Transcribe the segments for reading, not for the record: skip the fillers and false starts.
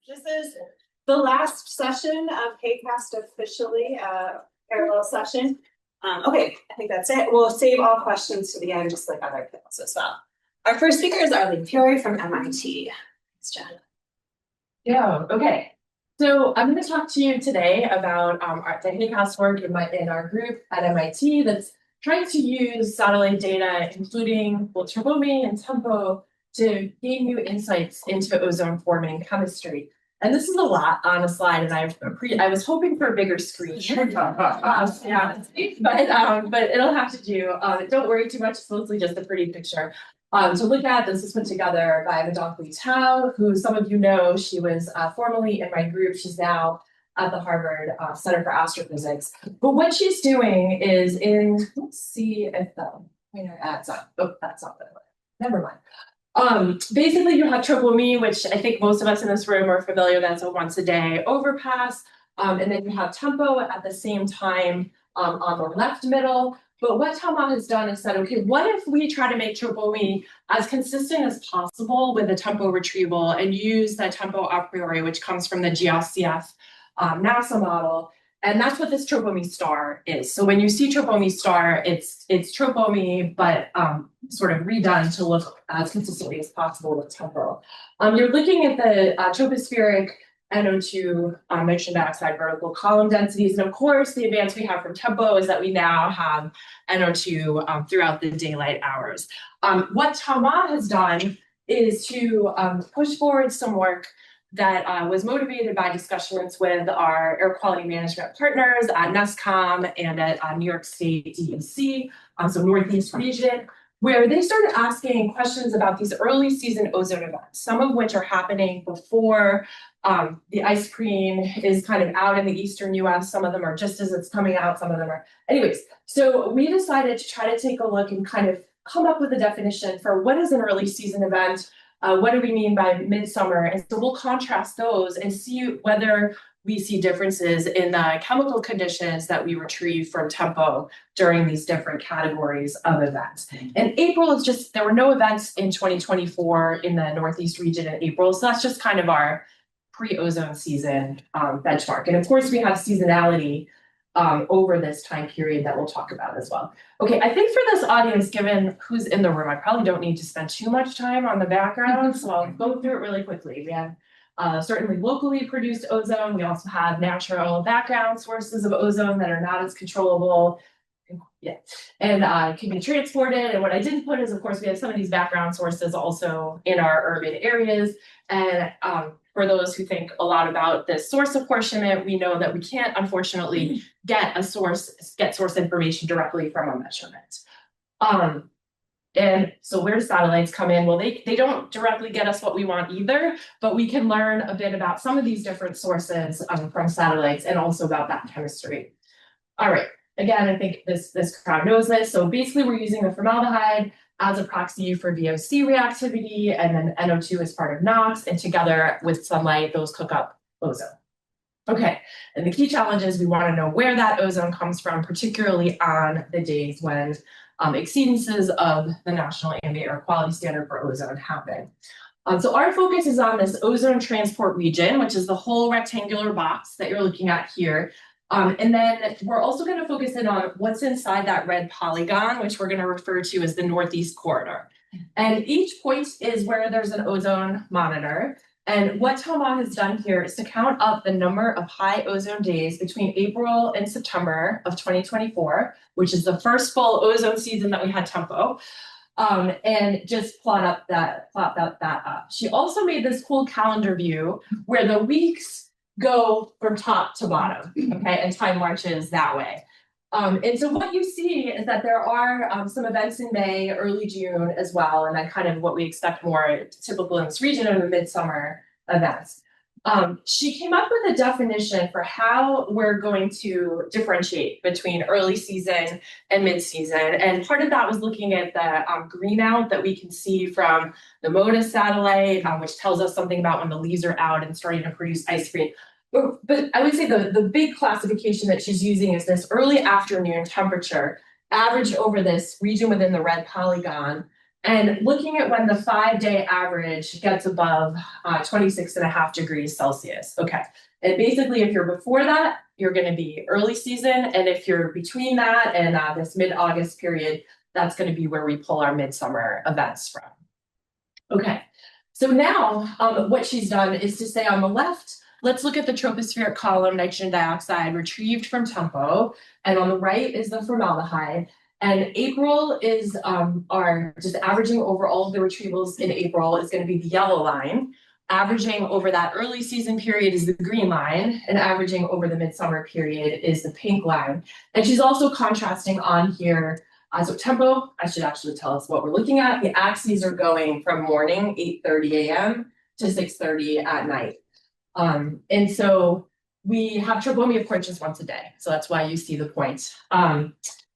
This is the last session of HAQAST officially, parallel session. Okay, I think that's it. We'll save all questions to the end, just like other panels as well. Our first speaker is Arlene Fiore from MIT. Thanks, Jen. Yeah, okay. So I'm going to talk to you today about the HAQAST work in our group at MIT that's trying to use satellite data, including both turbomy and tempo, to gain new insights into ozone forming chemistry. And this is a lot on a slide, and I was hoping for a bigger screen. Yeah, but it'll have to do. Don't worry too much. It's mostly just a pretty picture. To look at, this is put together by Madong Tao, who some of you know. She was formerly in my group. She's now at the Harvard Center for Astrophysics. But what she's doing is let's see if the pointer adds up. Oh, that's not that way. Never mind. Basically, you have turbomy, which I think most of us in this room are familiar with. That's a once a day overpass. And then you have tempo at the same time on the left middle. But what Tama has done is said, okay, what if we try to make turbomy as consistent as possible with the tempo retrieval and use that tempo a priori, which comes from the GLCF NASA model. And that's what this turbomy star is. So when you see turbomy star, it's turbomy, but sort of redone to look as consistently as possible with tempo. You're looking at the tropospheric NO2 nitrogen dioxide vertical column densities. And of course, the advance we have from tempo is that we now have NO2 throughout the daylight hours. What Tama has done is to push forward some work that was motivated by discussions with our air quality management partners at NESCOM and at New York State DEC, so Northeast region, where they started asking questions about these early season ozone events, some of which are happening before the ice cream is kind of out in the eastern US. Some of them are just as it's coming out, some of them are. Anyways, so we decided to try to take a look and kind of come up with a definition for what is an early season event. What do we mean by midsummer? And so we'll contrast those and see whether we see differences in the chemical conditions that we retrieve from tempo during these different categories of events. And April is just, there were no events in 2024 in the Northeast region in April. So that's just kind of our pre-ozone season benchmark. And of course, we have seasonality over this time period that we'll talk about as well. Okay, I think for this audience, given who's in the room, I probably don't need to spend too much time on the background, so I'll go through it really quickly. We have certainly locally produced ozone. We also have natural background sources of ozone that are not as controllable. Yeah, and can be transported. And what I didn't put is, of course, we have some of these background sources also in our urban areas. And for those who think a lot about this source apportionment, we know that we can't, unfortunately, get source information directly from a measurement. And so where do satellites come in? Well, they don't directly get us what we want either, but we can learn a bit about some of these different sources from satellites and also about that chemistry. All right. Again, I think this crowd knows this. So basically, we're using the formaldehyde as a proxy for VOC reactivity, and then NO2 is part of NOx, and together with sunlight, those cook up ozone. Okay, and the key challenge is we want to know where that ozone comes from, particularly on the days when exceedances of the National Ambient Air Quality Standard for ozone happen. So our focus is on this ozone transport region, which is the whole rectangular box that you're looking at here. And then we're also going to focus in on what's inside that red polygon, which we're going to refer to as the Northeast corridor. And each point is where there's an ozone monitor. And what Tama has done here is to count up the number of high ozone days between April and September of 2024, which is the first full ozone season that we had tempo. And just plot that up. She also made this cool calendar view where the weeks go from top to bottom, okay, and time marches that way. And so what you see is that there are some events in May, early June as well, and then kind of what we expect more typical in this region of the midsummer events. She came up with a definition for how we're going to differentiate between early season and mid-season. And part of that was looking at the green out that we can see from the MODIS satellite, which tells us something about when the leaves are out and starting to produce ice cream. But I would say the big classification that she's using is this early afternoon temperature averaged over this region within the red polygon. And looking at when the 5-day average gets above 26.5 degrees Celsius. Okay. And basically, if you're before that, you're going to be early season. And if you're between that and this mid-August period, that's going to be where we pull our midsummer events from. Okay. So now what she's done is to say on the left, let's look at the tropospheric column, nitrogen dioxide retrieved from tempo. And on the right is the formaldehyde. And April is our just averaging over all of the retrievals in April is going to be the yellow line. Averaging over that early season period is the green line, and averaging over the midsummer period is the pink line. And she's also contrasting on here. So tempo, I should actually tell us what we're looking at. The axes are going from morning, 8:30 a.m. to 6:30 at night. And so we have tropomi, of course, just once a day. So that's why you see the point.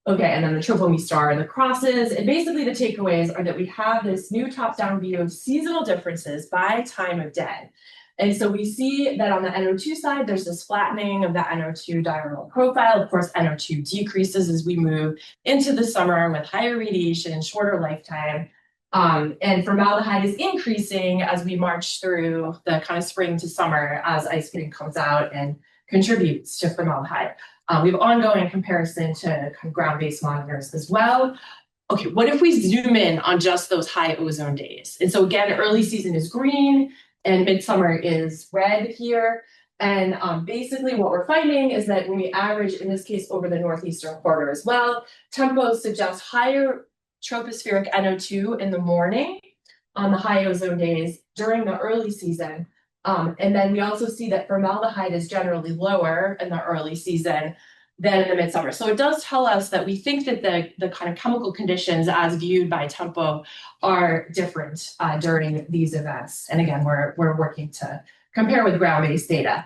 Okay, and then the tropomi star and the crosses. And basically the takeaways are that we have this new top-down view of seasonal differences by time of day. And so we see that on the NO2 side, there's this flattening of the NO2 diurnal profile. Of course, NO2 decreases as we move into the summer with higher radiation, shorter lifetime. And formaldehyde is increasing as we march through the kind of spring to summer as ice cream comes out and contributes to formaldehyde. We have ongoing comparison to kind of ground-based monitors as well. Okay, what if we zoom in on just those high ozone days? And so again, early season is green and midsummer is red here. And basically what we're finding is that when we average, in this case, over the northeastern quarter as well, tempo suggests higher tropospheric NO2 in the morning on the high ozone days during the early season. And then we also see that formaldehyde is generally lower in the early season than in the midsummer. So it does tell us that we think that the kind of chemical conditions as viewed by tempo are different during these events. And again, we're working to compare with ground-based data.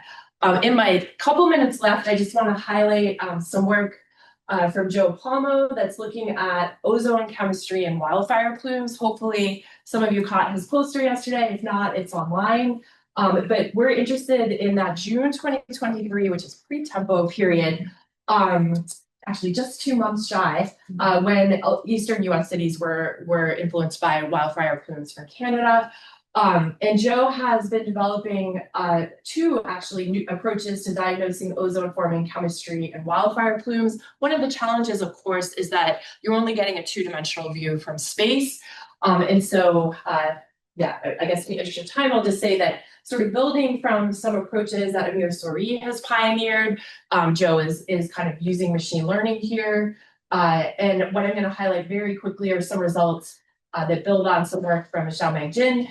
In my couple minutes left, I just want to highlight some work from Joe Palmo that's looking at ozone chemistry and wildfire plumes. Hopefully some of you caught his poster yesterday. If not, it's online. But we're interested in that June 2023, which is pre-tempo period, actually just 2 months shy, when eastern US cities were influenced by wildfire plumes from Canada. And Joe has been developing 2 actually new approaches to diagnosing ozone forming chemistry and wildfire plumes. One of the challenges, of course, is that you're only getting a 2-dimensional view from space. And so, yeah, I guess in the interest of time, I'll just say that sort of building from some approaches that Amir Sori has pioneered, Joe is kind of using machine learning here. And what I'm going to highlight very quickly are some results that build on some work from Xiangyu Jin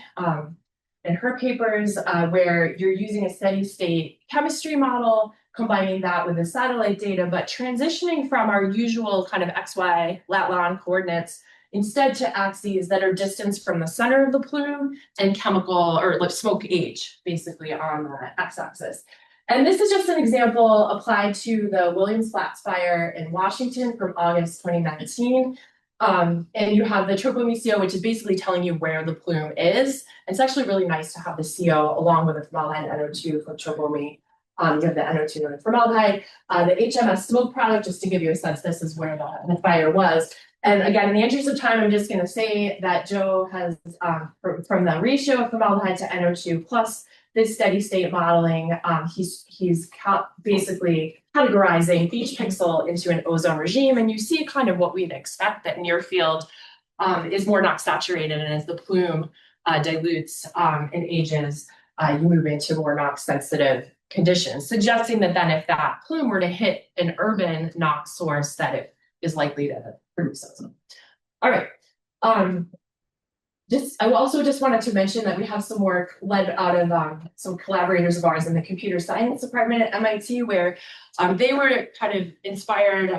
and her papers, where you're using a steady state chemistry model, combining that with the satellite data, but transitioning from our usual kind of XY lat-long coordinates instead to axes that are distanced from the center of the plume and chemical or like smoke age, basically on the x-axis. And this is just an example applied to the Williams Flats fire in Washington from August 2019. And you have the tropomi CO, which is basically telling you where the plume is. It's actually really nice to have the CO along with the formaldehyde and NO2 for tropomi. You have the NO2 and the formaldehyde. The HMS smoke product, just to give you a sense, this is where the fire was. And again, in the interest of time, I'm just going to say that Joe has, from the ratio of formaldehyde to NO2 plus this steady state modeling, he's basically categorizing each pixel into an ozone regime. And you see kind of what we'd expect, that near field is more NOx saturated. And as the plume dilutes and ages, you move into more NOx sensitive conditions, suggesting that then if that plume were to hit an urban NOx source, that it is likely to produce ozone. All right. I also just wanted to mention that we have some work led out of some collaborators of ours in the computer science department at MIT, where they were kind of inspired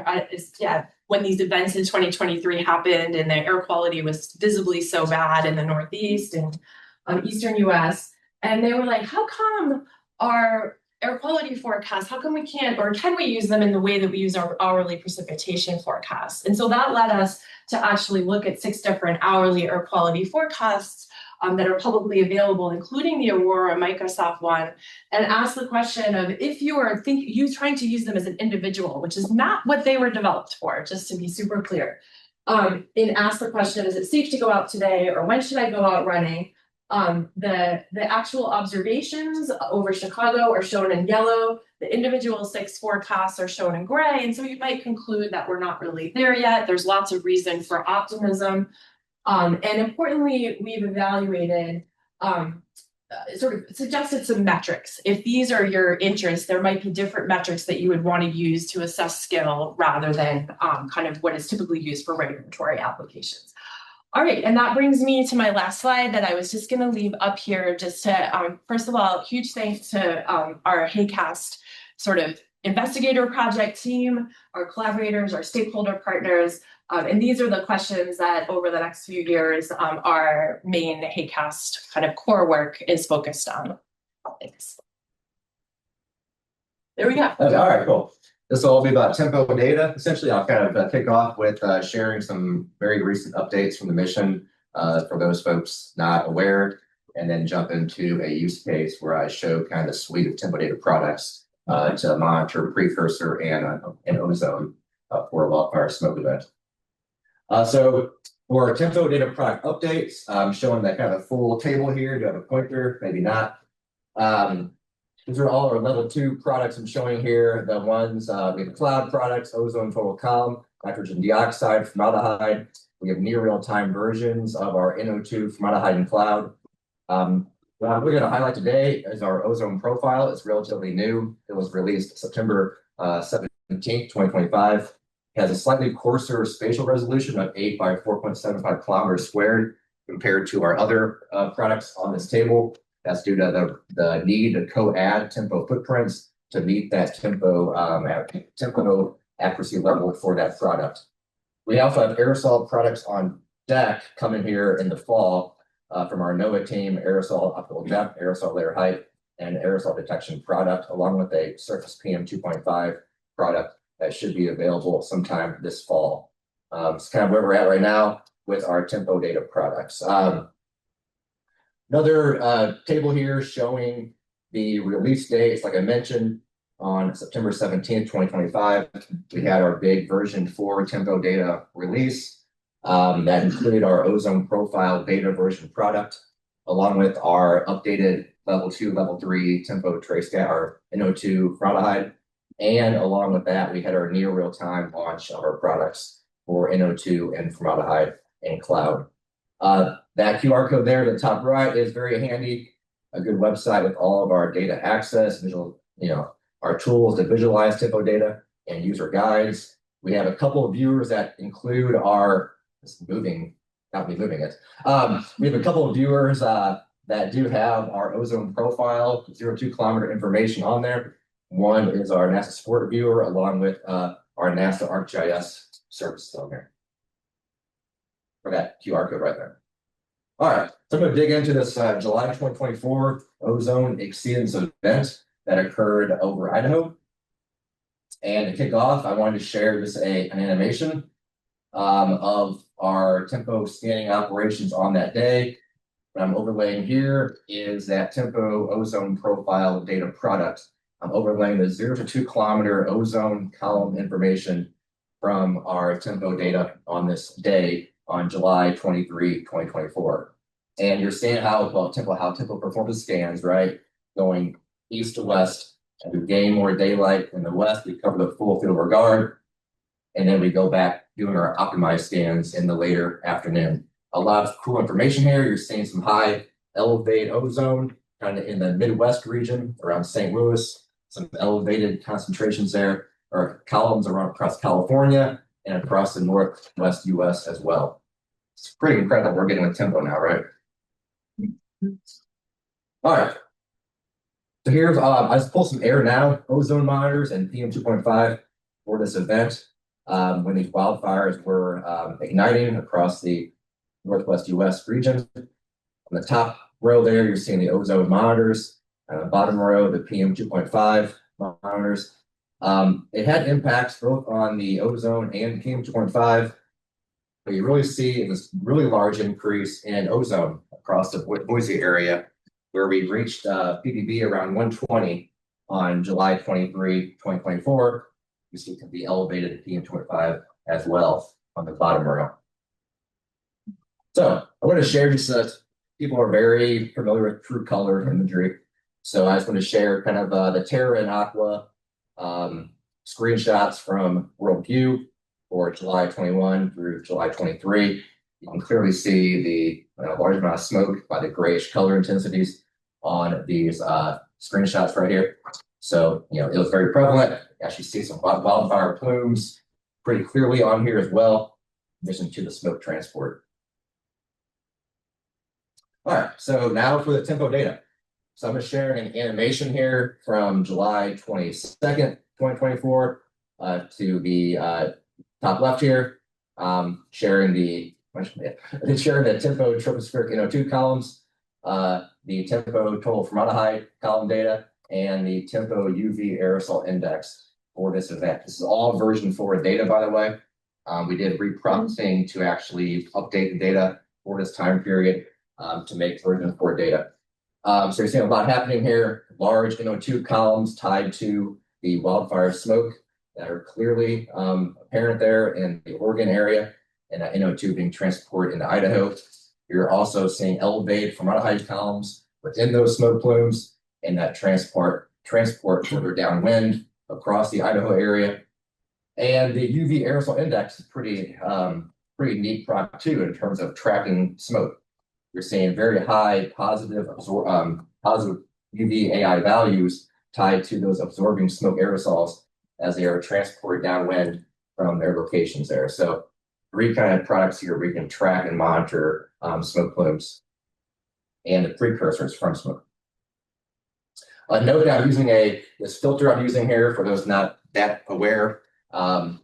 when these events in 2023 happened and the air quality was visibly so bad in the Northeast and Eastern US. And they were like, how come our air quality forecasts, how come we can't, or can we use them in the way that we use our hourly precipitation forecasts? And so that led us to actually look at 6 different hourly air quality forecasts that are publicly available, including the Aurora Microsoft one, and ask the question of if you are trying to use them as an individual, which is not what they were developed for, just to be super clear. and ask the question, is it safe to go out today, or when should I go out running? The actual observations over Chicago are shown in yellow. The individual 6 forecasts are shown in gray. And so you might conclude that we're not really there yet. There's lots of reason for optimism. And importantly, we've evaluated, sort of suggested some metrics. If these are your interests, there might be different metrics that you would want to use to assess skill rather than kind of what is typically used for regulatory applications. All right, and that brings me to my last slide that I was just going to leave up here just to, first of all, huge thanks to our HAQAST sort of investigator project team, our collaborators, our stakeholder partners. And these are the questions that over the next few years, our main HAQAST kind of core work is focused on. Thanks. There we go. Okay, all right, cool. This will all be about tempo data. Essentially, I'll kind of kick off with sharing some very recent updates from the mission for those folks not aware, and then jump into a use case where I show kind of a suite of tempo data products to monitor precursor and ozone for a wildfire smoke event. So for tempo data product updates, I'm showing that kind of a full table here. Do you have a pointer? Maybe not. These are all our level 2 products I'm showing here. The ones, we have cloud products, ozone total column, nitrogen dioxide, formaldehyde. We have near real-time versions of our NO2, formaldehyde, and cloud. What we're going to highlight today is our ozone profile. It's relatively new. It was released September 17th, 2025. It has a slightly coarser spatial resolution of 8 by 4.75 kilometers squared compared to our other products on this table. That's due to the need to co-add tempo footprints to meet that tempo accuracy level for that product. We also have aerosol products on deck coming here in the fall from our NOAA team, aerosol optical depth, aerosol layer height, and aerosol detection product, along with a surface PM 2.5 product that should be available sometime this fall. It's kind of where we're at right now with our tempo data products. Another table here showing the release dates. Like I mentioned, on September 17th, 2025, we had our big version 4 tempo data release that included our ozone profile beta version product, along with our updated level 2, level 3 tempo trace data, our NO2 formaldehyde. And along with that, we had our near real-time launch of our products for NO2 and formaldehyde and cloud. That QR code there at the top right is very handy. A good website with all of our data access, visual, our tools to visualize tempo data and user guides. We have a couple of viewers that include our, not me moving it. We have a couple of viewers that do have our ozone profile 0-2 kilometer information on there. One is our NASA Sport viewer, along with our NASA ArcGIS services on there. For that QR code right there. All right, so I'm going to dig into this July 2024 ozone exceedance event that occurred over Idaho. And to kick off, I wanted to share just an animation of our tempo scanning operations on that day. What I'm overlaying here is that tempo ozone profile data product. I'm overlaying the 0-2 kilometer ozone column information from our tempo data on this day on July 23, 2024. And you're seeing how tempo performance scans, right? Going east to west, and we gain more daylight in the west, we cover the full field of regard, and then we go back doing our optimized scans in the later afternoon. A lot of cool information here. You're seeing some high elevated ozone kind of in the Midwest region around St. Louis, some elevated concentrations there, or columns around across California and across the Northwest US as well. It's pretty incredible what we're getting with tempo now, right? All right. So here's, I just pulled some air now, ozone monitors and PM 2.5 for this event when these wildfires were igniting across the Northwest US region. On the top row there, you're seeing the ozone monitors. On the bottom row, the PM 2.5 monitors. It had impacts both on the ozone and PM 2.5. But you really see this really large increase in ozone across the Boise area, where we reached ppb around 120 on July 23, 2024. You see the elevated PM 2.5 as well. on the bottom row. So I want to share just people are very familiar with true color imagery. So I just want to share kind of the Terra and Aqua screenshots from Worldview for July 21 through July 23. You can clearly see the large amount of smoke by the grayish color intensities on these screenshots right here. So, it was very prevalent. You actually see some wildfire plumes pretty clearly on here as well, in addition to the smoke transport. All right, so now for the tempo data. So I'm going to share an animation here from July 22nd, 2024 to the top left here, sharing the tempo tropospheric NO2 columns, the tempo total formaldehyde column data, and the tempo UV aerosol index for this event. This is all version 4 data, by the way. We did reprocessing to actually update the data for this time period to make version 4 data. So you're seeing a lot happening here. Large NO2 columns tied to the wildfire smoke that are clearly apparent there in the Oregon area, and that NO2 being transported into Idaho. You're also seeing elevated formaldehyde columns within those smoke plumes, and that transport further downwind across the Idaho area. And the UV aerosol index is pretty neat product too in terms of tracking smoke. You're seeing very high positive UV AI values tied to those absorbing smoke aerosols as they are transported downwind from their locations there. So 3 kind of products here where you can track and monitor smoke plumes and the precursors from smoke. Note that I'm using this filter I'm using here, for those not that aware, I'm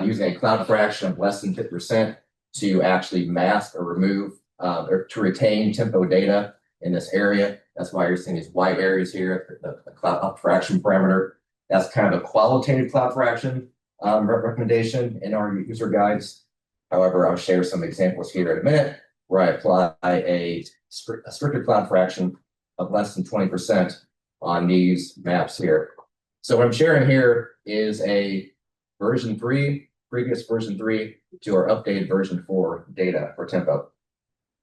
using a cloud fraction of less than 50% to actually mask or remove or to retain tempo data in this area. That's why you're seeing these white areas here, the cloud fraction parameter. That's kind of a qualitative cloud fraction recommendation in our user guides. However, I'll share some examples here in a minute where I apply a stricter cloud fraction of less than 20% on these maps here. So what I'm sharing here is a version 3, previous version 3 to our updated version 4 data for tempo.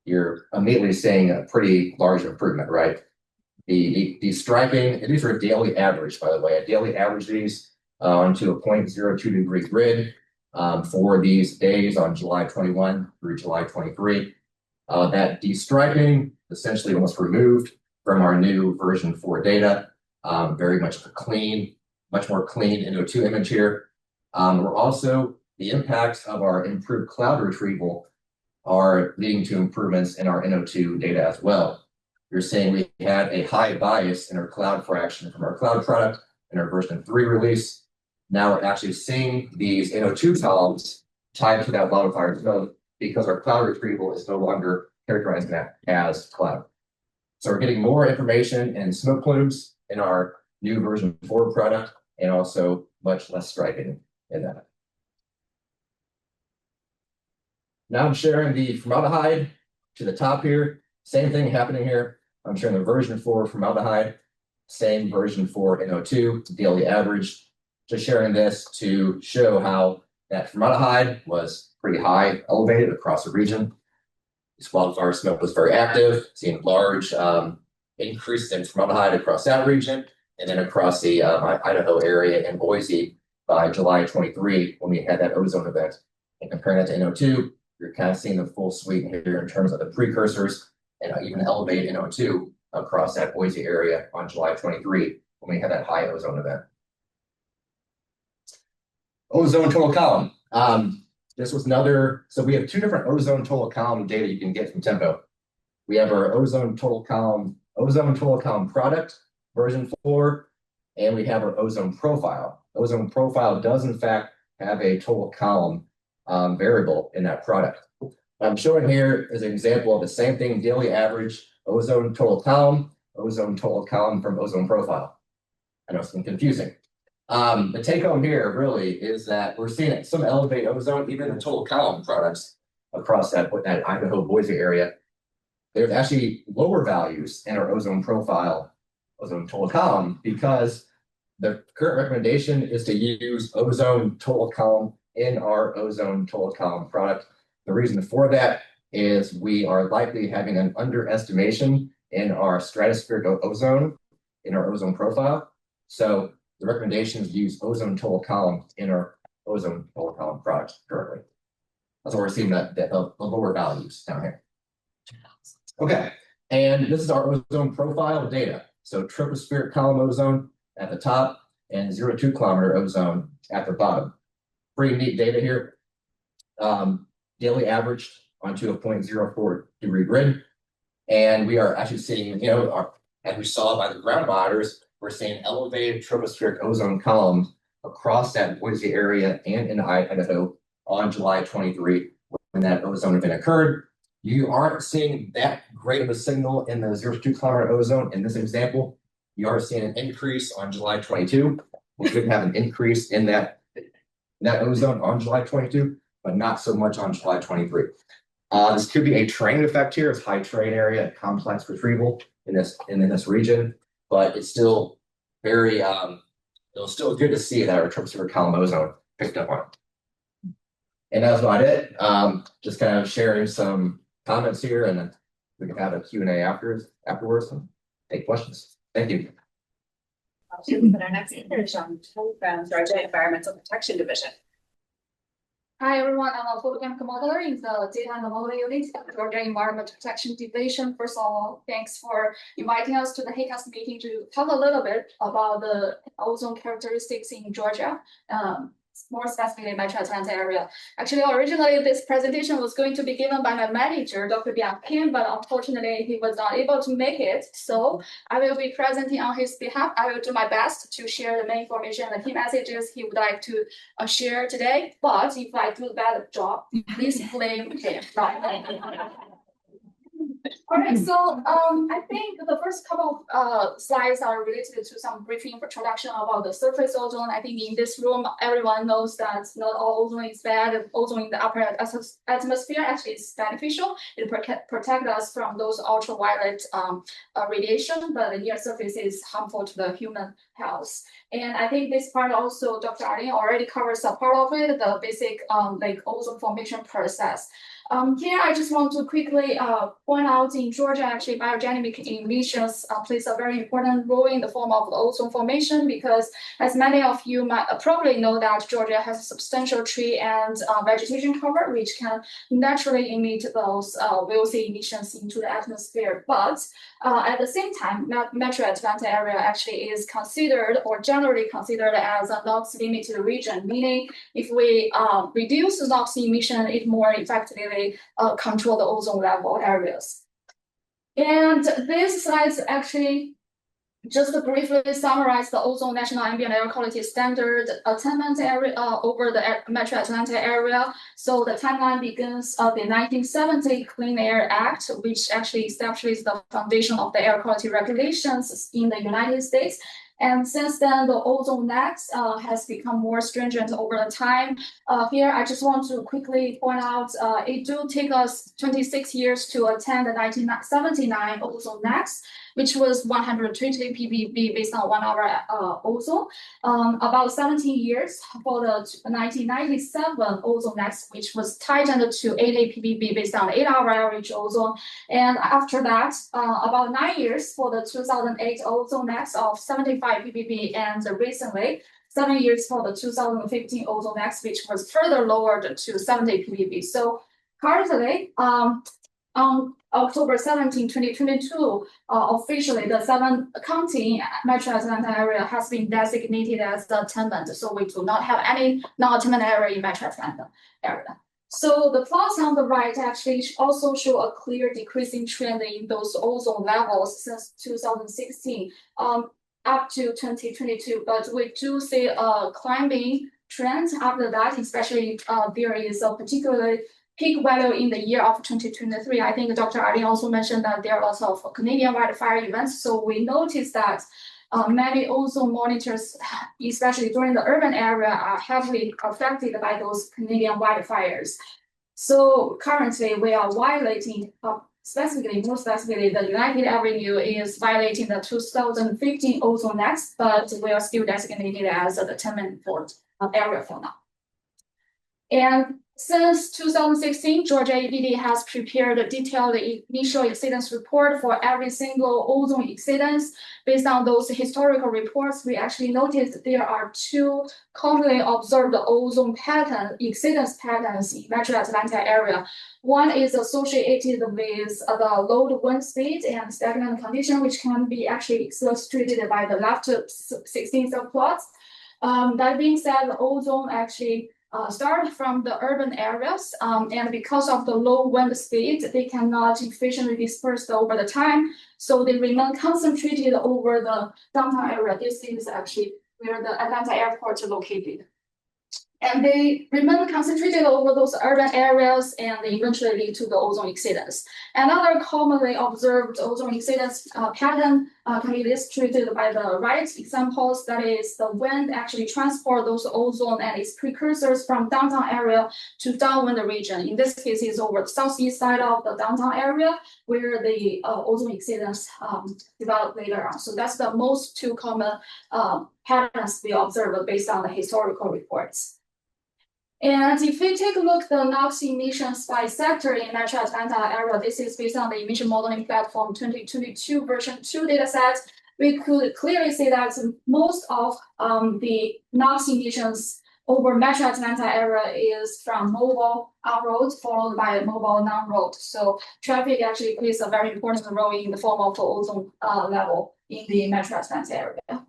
You're immediately seeing a pretty large improvement, right? The striping, and these are daily average, by the way. I daily average these onto a 0.02 degree grid for these days on July 21 through July 23. That destriping essentially almost removed from our new version 4 data. Very much much more clean NO2 image here. We're also, the impacts of our improved cloud retrieval are leading to improvements in our NO2 data as well. You're seeing we had a high bias in our cloud fraction from our cloud product in our version 3 release. Now we're actually seeing these NO2 columns tied to that wildfire smoke because our cloud retrieval is no longer characterizing that as cloud. So we're getting more information in smoke plumes in our new version 4 product, and also much less striping in that. Now I'm sharing the formaldehyde to the top here. Same thing happening here. I'm sharing the version 4 formaldehyde, same version 4 NO2 daily average. Just sharing this to show how that formaldehyde was pretty high, elevated across the region. This wildfire smoke was very active, seeing large increases in formaldehyde across that region, and then across the Idaho area and Boise by July 23 when we had that ozone event. And comparing that to NO2, you're kind of seeing the full suite here in terms of the precursors and even elevated NO2 across that Boise area on July 23 when we had that high ozone event. Ozone total column. This was another, so we have 2 different ozone total column data you can get from tempo. We have our ozone total column product, version 4, and we have our ozone profile. Ozone profile does in fact have a total column variable in that product. What I'm showing here is an example of the same thing, daily average, ozone total column from ozone profile. I know it's been confusing. The take home here really is that we're seeing some elevated ozone, even in total column products across that Idaho Boise area. There's actually lower values in our ozone profile, ozone total column, because the current recommendation is to use ozone total column in our ozone total column product. The reason for that is we are likely having an underestimation in our stratospheric ozone in our ozone profile. So the recommendation is to use ozone total column in our ozone total column product currently. That's what we're seeing the lower values down here. Okay, and this is our ozone profile data. So tropospheric column ozone at the top and 0 to 2 kilometer ozone at the bottom. Pretty neat data here. Daily averaged onto a 0.04 degree grid. And we are actually seeing, as we saw by the ground monitors, we're seeing elevated tropospheric ozone columns across that Boise area and in Idaho on July 23 when that ozone event occurred. You aren't seeing that great of a signal in the 0 to 2 kilometer ozone in this example. You are seeing an increase on July 22. We could have an increase in that ozone on July 22, but not so much on July 23. This could be a terrain effect here. It's high terrain area, complex retrieval in this region, but it's still very it was still good to see that our tropospheric column ozone picked up on. And that's about it. Just kind of sharing some comments here, and then we can have a Q&A afterwards and take questions. Thank you. Our next speaker is Jiang from Georgia Environmental Protection Division. Hi everyone, I'm a full-time modeler in the Data and Model Unit at Georgia Environmental Protection Division. First of all, thanks for inviting us to the HAQAST meeting to talk a little bit about the ozone characteristics in Georgia. More specifically, Metro Atlanta area. Actually, originally this presentation was going to be given by my manager, Dr. Jiang, but unfortunately he was not able to make it. So I will be presenting on his behalf. I will do my best to share the main information and key messages he would like to share today. But if I do a bad job, please blame him. All right, so I think the first couple of slides are related to some brief introduction about the surface ozone. I think in this room, everyone knows that not all ozone is bad. Ozone in the upper atmosphere actually is beneficial. It protects us from those ultraviolet radiation, but the near surface is harmful to the human health. And I think this part also, Dr. Arlene already covers a part of it, the basic ozone formation process. Here, I just want to quickly point out in Georgia, actually, biogenic emissions plays a very important role in the form of the ozone formation because, as many of you might probably know, that Georgia has a substantial tree and vegetation cover, which can naturally emit those VOC emissions into the atmosphere. But at the same time, Metro Atlanta area actually is considered or generally considered as a NOx-limited region, meaning if we reduce the NOx emission, it more effectively control the ozone level areas. And these slides actually just to briefly summarize the ozone national ambient air quality standard attainment area over the Metro Atlanta area. So the timeline begins the 1970 Clean Air Act, which actually establishes the foundation of the air quality regulations in the United States. And since then, the ozone next has become more stringent over the time. Here, I just want to quickly point out, it do take us 26 years to attain the 1979 ozone next, which was 120 ppb based on 1 hour ozone. About 17 years for the 1997 ozone next, which was tightened to 80 ppb based on 8 hour average ozone. And after that, about 9 years for the 2008 ozone next of 75 ppb, and recently 7 years for the 2015 ozone next, which was further lowered to 70 ppb. So currently, on October 17, 2022, officially the 7-county Metro Atlanta area has been designated as the attainment. So we do not have any non-attainment area in Metro Atlanta area. So the plots on the right actually also show a clear decreasing trend in those ozone levels since 2016 up to 2022. But we do see a climbing trend after that, especially there is a particularly peak value in the year of 2023. I think Dr. Arlene also mentioned that there are lots of Canadian wildfire events. So we noticed that many ozone monitors, especially during the urban area, are heavily affected by those Canadian wildfires. So currently we are violating, more specifically, the United Avenue is violating the 2015 ozone next, but we are still designated as the attainment area for now. And since 2016, Georgia EPD has prepared a detailed initial exceedance report for every single ozone exceedance. Based on those historical reports, we actually noticed there are two commonly observed ozone exceedance patterns in Metro Atlanta area. One is associated with the low wind speed and stagnant condition, which can be actually illustrated by the left 16 subplots. That being said, the ozone actually start from the urban areas, and because of the low wind speed, they cannot efficiently disperse over the time, so they remain concentrated over the downtown area. This is actually where the Atlanta airport is located. And they remain concentrated over those urban areas and they eventually lead to the ozone exceedance. Another commonly observed ozone exceedance pattern can be illustrated by the right examples. That is, the wind actually transport those ozone and its precursors from downtown area to downwind region. In this case, it's over the southeast side of the downtown area where the ozone exceedance developed later on. So that's the most two common patterns we observed based on the historical reports. And if we take a look at the NOx emissions by sector in Metro Atlanta area, this is based on the emission modeling platform 2022 version 2 dataset. We could clearly see that most of the NOx emissions over Metro Atlanta area is from mobile on-road followed by mobile non-road. So traffic actually plays a very important role in the form of the ozone level in the Metro Atlanta area.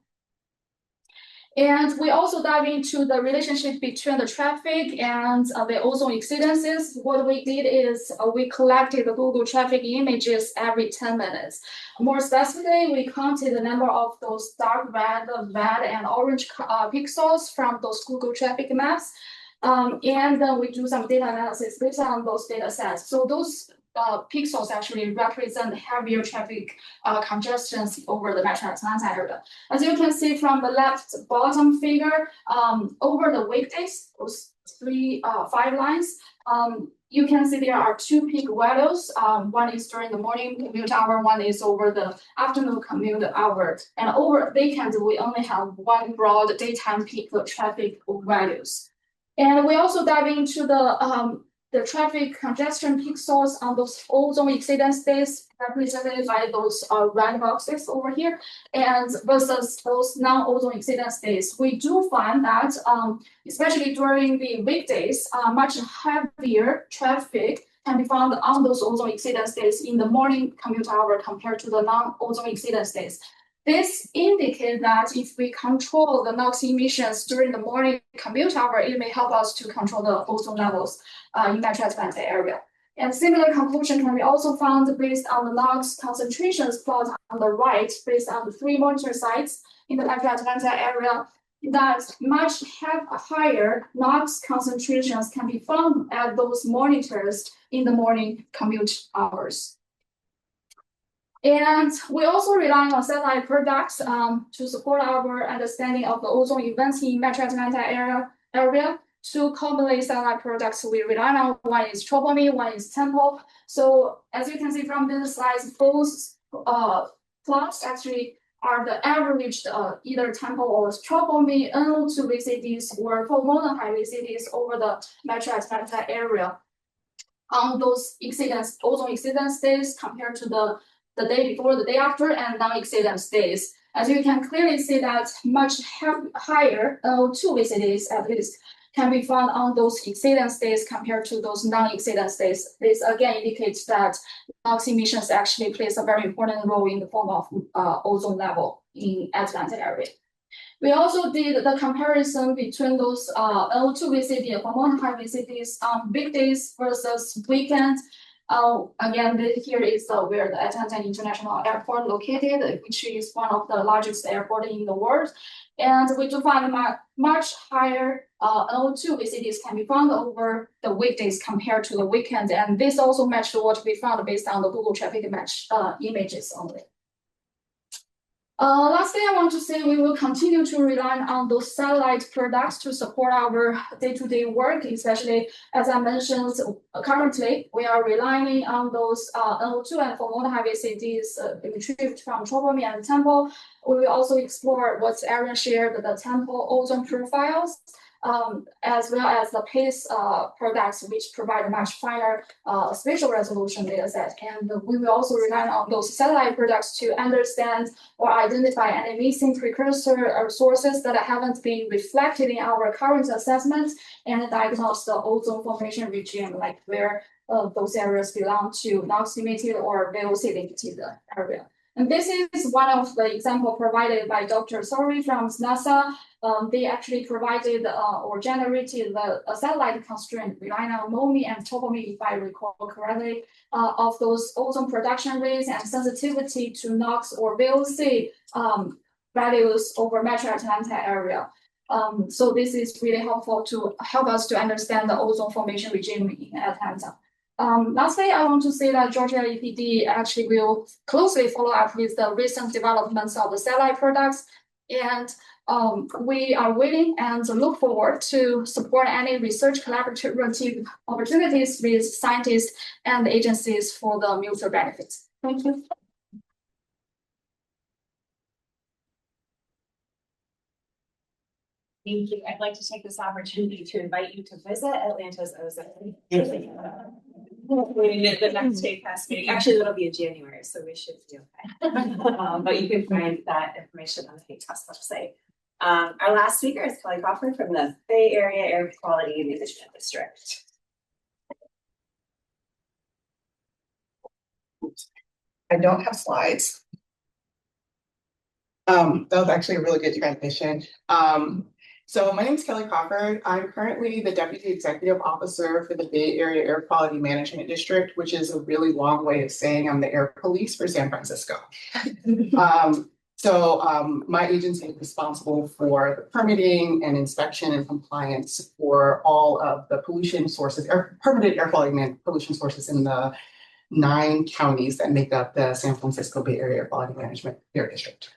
And we also dive into the relationship between the traffic and the ozone exceedances. What we did is we collected the Google traffic images every 10 minutes. More specifically, we counted the number of those dark red, and orange pixels from those Google traffic maps. And then we do some data analysis based on those data sets. So those pixels actually represent heavier traffic congestions over the Metro Atlanta area. As you can see from the left bottom figure, over the weekdays, those 5 lines, you can see there are 2 peak values. One is during the morning commute hour, one is over the afternoon commute hour. And over weekends, we only have 1 broad daytime peak traffic values. And we also dive into the traffic congestion pixels on those ozone exceedance days represented by those red boxes over here, and versus those non-ozone exceedance days. We do find that, especially during the weekdays, much heavier traffic can be found on those ozone exceedance days in the morning commute hour compared to the non-ozone exceedance days. This indicates that if we control the NOx emissions during the morning commute hour, it may help us to control the ozone levels in Metro Atlanta area. And similar conclusion can be also found based on the NOx concentrations plot on the right, based on the 3 monitor sites in the Metro Atlanta area, that much higher NOx concentrations can be found at those monitors in the morning commute hours. And we also rely on satellite products to support our understanding of the ozone events in Metro Atlanta area. 2 commonly satellite products we rely on. One is Tropome, one is Tempo. So as you can see from this slide, both plots actually are the averaged either Tempo or Tropome NO2 VCDs or formaldehyde VCDs over the Metro Atlanta area on those ozone exceedance days compared to the day before, the day after, and non-exceedance days. As you can clearly see that much higher NO2 VCDs at least can be found on those exceedance days compared to those non-exceedance days. This again indicates that NOx emissions actually plays a very important role in the form of ozone level in Atlanta area. We also did the comparison between those NO2 VCD and formaldehyde VCDs on weekdays versus weekends. Again, here is where the Atlanta International Airport located, which is one of the largest airport in the world. And we do find much higher NO2 VCDs can be found over the weekdays compared to the weekend. And this also matched what we found based on the Google traffic match images only. Lastly, I want to say we will continue to rely on those satellite products to support our day-to-day work, especially as I mentioned, currently we are relying on those NO2 and formaldehyde VCDs retrieved from Tropome and Tempo. We will also explore what's area shared the Tempo ozone profiles. as well as the PACE products, which provide a much finer spatial resolution data set. And we will also rely on those satellite products to understand or identify any missing precursor or sources that haven't been reflected in our current assessments and diagnose the ozone formation regime, like where those areas belong to NOx-emitted or VOC-limited area. And this is one of the example provided by Dr. Sori from NASA. They actually provided or generated a satellite constraint relying on MOMI and TOPOMI, if I recall correctly, of those ozone production rates and sensitivity to NOx or VOC values over Metro Atlanta area. So this is really helpful to help us to understand the ozone formation regime in Atlanta. Lastly, I want to say that Georgia EPD actually will closely follow up with the recent developments of the satellite products, and we are waiting and look forward to support any research collaborative opportunities with scientists and agencies for the mutual benefits. Thank you. Thank you. I'd like to take this opportunity to invite you to visit Atlanta's ozone. The next HAQAST meeting. Actually, that'll be in January, so we should be okay. But you can find that information on the HAQAST website. Our last speaker is Kelly Crawford from the Bay Area Air Quality Management District. I don't have slides. That was actually a really good transition. So my name is Kelly Crawford. I'm currently the Deputy Executive Officer for the Bay Area Air Quality Management District, which is a really long way of saying I'm the air police for San Francisco. My agency is responsible for the permitting and inspection and compliance for all of the pollution sources, permitted air quality pollution sources in the 9 counties that make up the San Francisco Bay Area Air Quality Management Air District.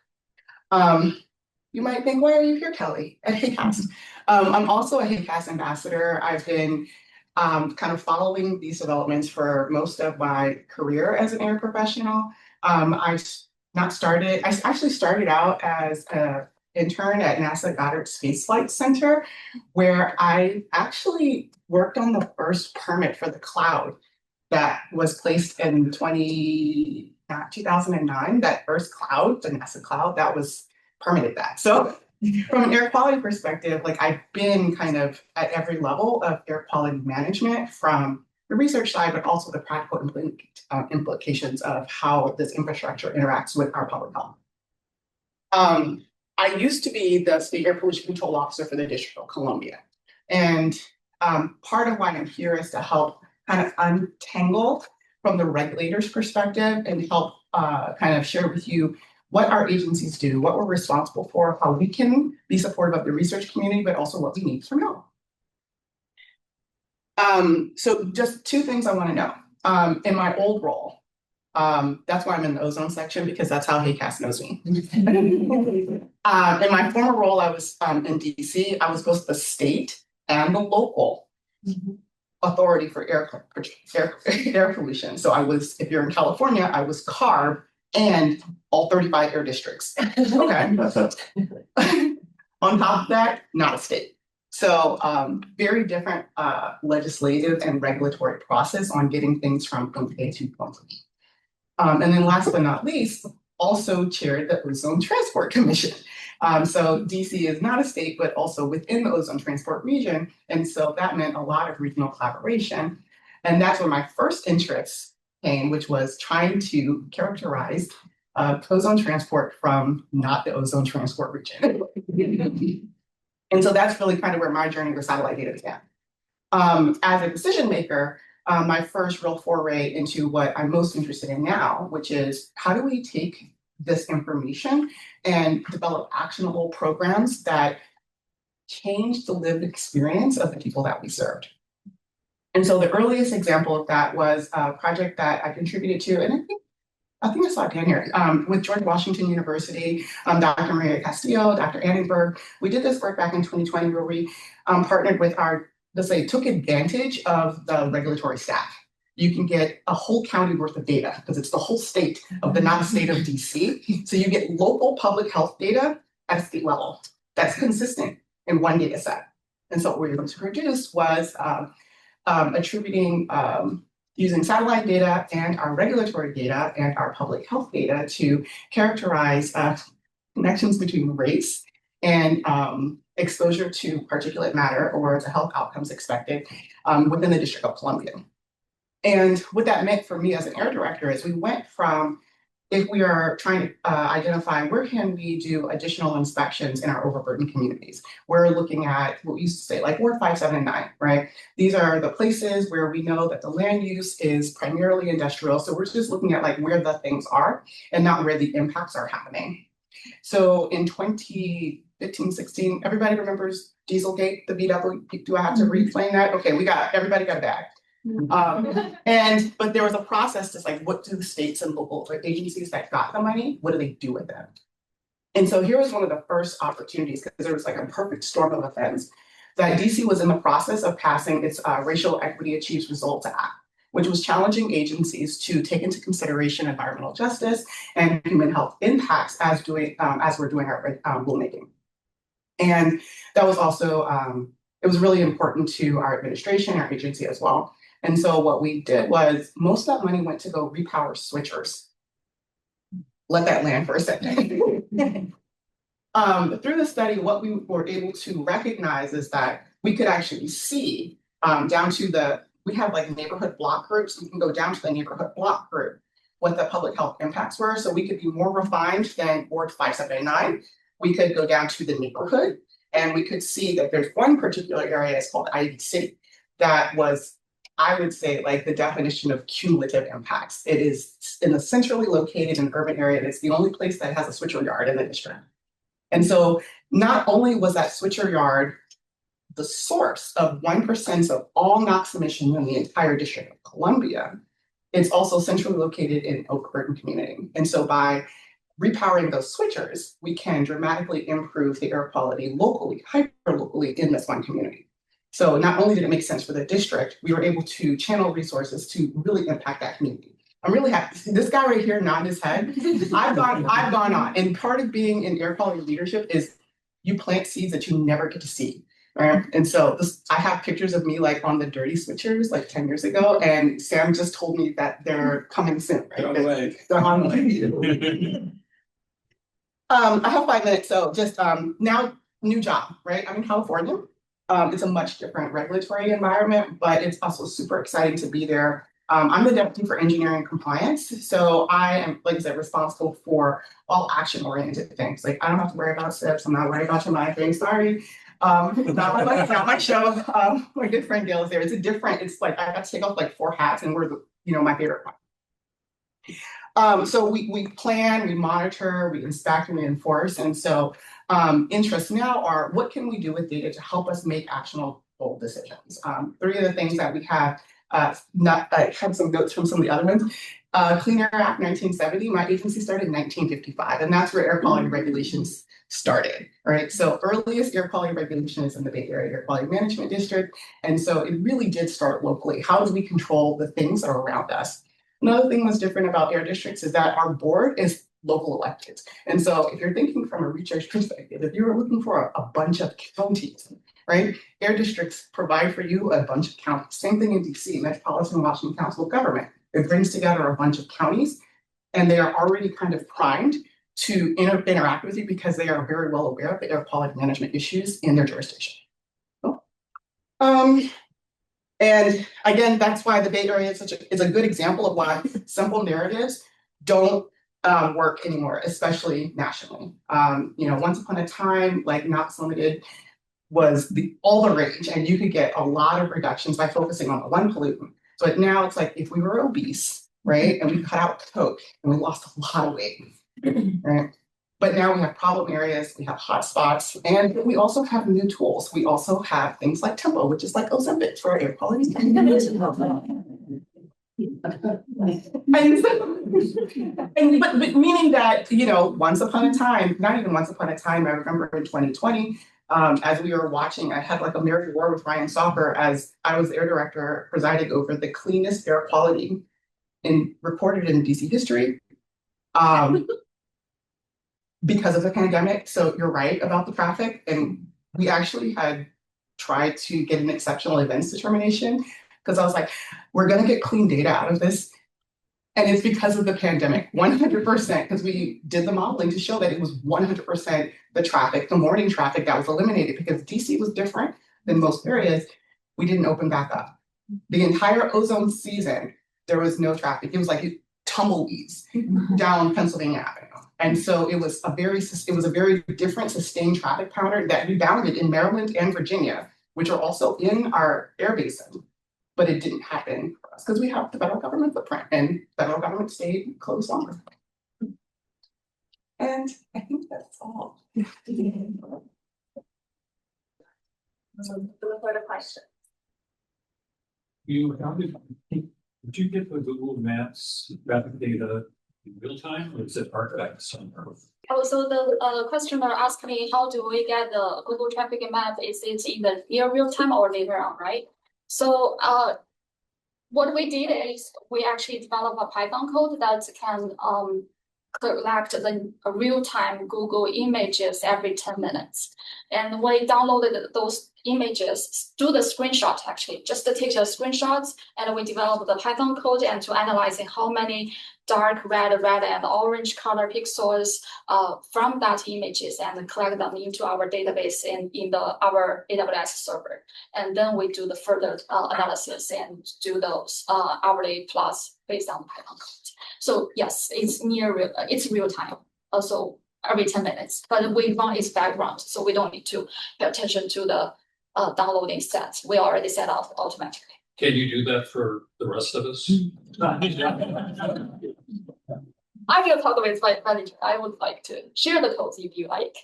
You might think, why are you here, Kelly, at HAQAST? I'm also a HAQAST ambassador. I've been kind of following these developments for most of my career as an air professional. I actually started out as an intern at NASA Goddard Space Flight Center, where I actually worked on the first permit for the cloud that was placed in 2009. That first cloud, the NASA cloud, that was permitted that. So from an air quality perspective, like I've been kind of at every level of air quality management, from the research side, but also the practical implications of how this infrastructure interacts with our public health. I used to be the State Air Pollution Control Officer for the District of Columbia. And part of why I'm here is to help kind of untangle from the regulator's perspective and help kind of share with you what our agencies do, what we're responsible for, how we can be supportive of the research community, but also what we need to know. So just 2 things I want to know. In my old role, that's why I'm in the ozone section, because that's how HAQAST knows me. In my former role, I was in DC. I was both the state and the local authority for air pollution. So I was, if you're in California, I was CARB and all 35 air districts. Okay. On top of that, not a state. So very different legislative and regulatory process on getting things from point A to point B. And then last but not least, also chaired the Ozone Transport Commission. So DC is not a state, but also within the ozone transport region. And so that meant a lot of regional collaboration. And that's where my first interest came, which was trying to characterize ozone transport from not the ozone transport region. And so that's really kind of where my journey with satellite data began. As a decision maker, my first real foray into what I'm most interested in now, which is how do we take this information and develop actionable programs that change the lived experience of the people that we served. And so the earliest example of that was a project that I contributed to, and I think I saw it down here, with George Washington University, Dr. Maria Castillo, Dr. Annenberg. We did this work back in 2020 where we partnered with took advantage of the regulatory staff. You can get a whole county worth of data because it's the whole state of the not state of DC. So you get local public health data at a state level that's consistent in one data set. And so what we were able to produce was attributing using satellite data and our regulatory data and our public health data to characterize connections between race and exposure to particulate matter or the health outcomes expected within the District of Columbia. And what that meant for me as an air director is we went from, if we are trying to identify where can we do additional inspections in our overburdened communities, we're looking at what we used to say, like Ward 5, 7, and 9, right? These are the places where we know that the land use is primarily industrial. So we're just looking at like where the things are and not where the impacts are happening. So in 2015, 16, everybody remembers Dieselgate, the VW. Do I have to re-explain that? Okay, everybody got a bag. But there was a process to like, what do the states and local agencies that got the money, what do they do with it? And so here was one of the first opportunities, because there was like a perfect storm of events, that DC was in the process of passing its Racial Equity Achieves Results Act, which was challenging agencies to take into consideration environmental justice and human health impacts as we're doing our rulemaking. And that was also, it was really important to our administration, our agency as well. And so what we did was most of that money went to go repower switchers. Let that land for a second. Through the study, what we were able to recognize is that we could actually see down to we have like neighborhood block groups. We can go down to the neighborhood block group what the public health impacts were. So we could be more refined than Ward 5, 7, and 9. We could go down to the neighborhood and we could see that there's one particular area, it's called Ivy City, that was, I would say, like the definition of cumulative impacts. It is in a centrally located and urban area. It's the only place that has a switcher yard in the district. And so not only was that switcher yard the source of 1% of all NOx emissions in the entire District of Columbia, it's also centrally located in overburdened community. And so by repowering those switchers, we can dramatically improve the air quality locally, hyper-locally in this one community. So not only did it make sense for the district, we were able to channel resources to really impact that community. I'm really happy. This guy right here nodding his head. I've gone on. And part of being in air quality leadership is you plant seeds that you never get to see. Right? And so I have pictures of me like on the dirty switchers like 10 years ago. And Sam just told me that they're coming soon. Right? They're on the way. I have 5 minutes. So just now, new job, right? I'm in California. It's a much different regulatory environment, but it's also super exciting to be there. I'm the deputy for engineering compliance. So I am, like I said, responsible for all action-oriented things. Like I don't have to worry about SIPs. I'm not worried about your monitoring. Sorry. Not my show. My good friend Gail is there. It's like I got to take off like 4 hats and we're my favorite one. So we plan, we monitor, we inspect, and we enforce. And so interests now are what can we do with data to help us make actionable decisions? 3 of the things that we have, I have some notes from some of the other ones. Clean Air Act 1970, my agency started in 1955, and that's where air quality regulations started, right? So earliest air quality regulation is in the Bay Area Air Quality Management District. And so it really did start locally. How do we control the things that are around us? Another thing that's different about air districts is that our board is local elected. And so if you're thinking from a research perspective, if you were looking for a bunch of counties, right? Air districts provide for you a bunch of counties. Same thing in DC, Metropolitan Washington Council of Government. It brings together a bunch of counties and they are already kind of primed to interact with you because they are very well aware of the air quality management issues in their jurisdiction. And again, that's why the Bay Area is a good example of why simple narratives don't work anymore, especially nationally. Once upon a time, like NOx limited was all the rage, and you could get a lot of reductions by focusing on the one pollutant. But now it's like if we were obese, right, and we cut out Coke and we lost a lot of weight, right? But now we have problem areas, we have hot spots, and we also have new tools. We also have things like Tempo, which is like Ozempic for air quality. But meaning that, once upon a time, not even once upon a time, I remember in 2020, as we were watching, I had like a merry war with Ryan Soffer as I was the air director presiding over the cleanest air quality recorded in DC history. Because of the pandemic. So you're right about the traffic. And we actually had tried to get an exceptional events determination because I was like, we're going to get clean data out of this. And it's because of the pandemic, 100%, because we did the modeling to show that it was 100% the traffic, the morning traffic that was eliminated because DC was different than most areas. We didn't open back up. The entire ozone season, there was no traffic. It was like tumbleweeds down Pennsylvania Avenue. And so it was a very different sustained traffic pattern that rebounded in Maryland and Virginia, which are also in our air basin. But it didn't happen for us because we have the federal government footprint and federal government stayed closed longer. And I think that's all. Further questions? Did you get the Google Maps traffic data in real time, or is it archived somewhere? Oh, so the questioner asked me, how do we get the Google traffic map? Is it in the near real time or later on, right? So what we did is we actually developed a Python code that can collect the real-time Google images every 10 minutes. And we downloaded those images, do the screenshot actually, just to take the screenshots, and we developed the Python code and to analyzing how many dark red, and orange color pixels from that images and collect them into our database in our AWS server. And then we do the further analysis and do those hourly plots based on Python code. So yes, it's real time, also every 10 minutes, but we run its background, so we don't need to pay attention to the downloading sets. We already set off automatically. Can you do that for the rest of us? I will talk with my manager. I would like to share the codes if you like.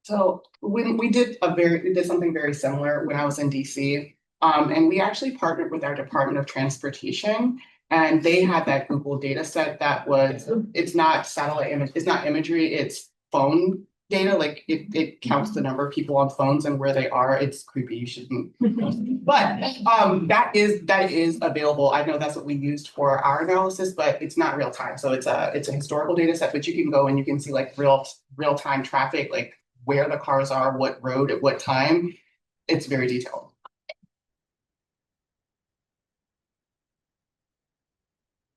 So we did something very similar when I was in DC. And we actually partnered with our Department of Transportation, and they had that Google data set that was, it's not satellite image, it's not imagery, it's phone data. Like it counts the number of people on phones and where they are. It's creepy, you shouldn't. But that is available. I know that's what we used for our analysis, but it's not real time. So it's a historical data set, but you can go and you can see like real time traffic, like where the cars are, what road at what time. It's very detailed.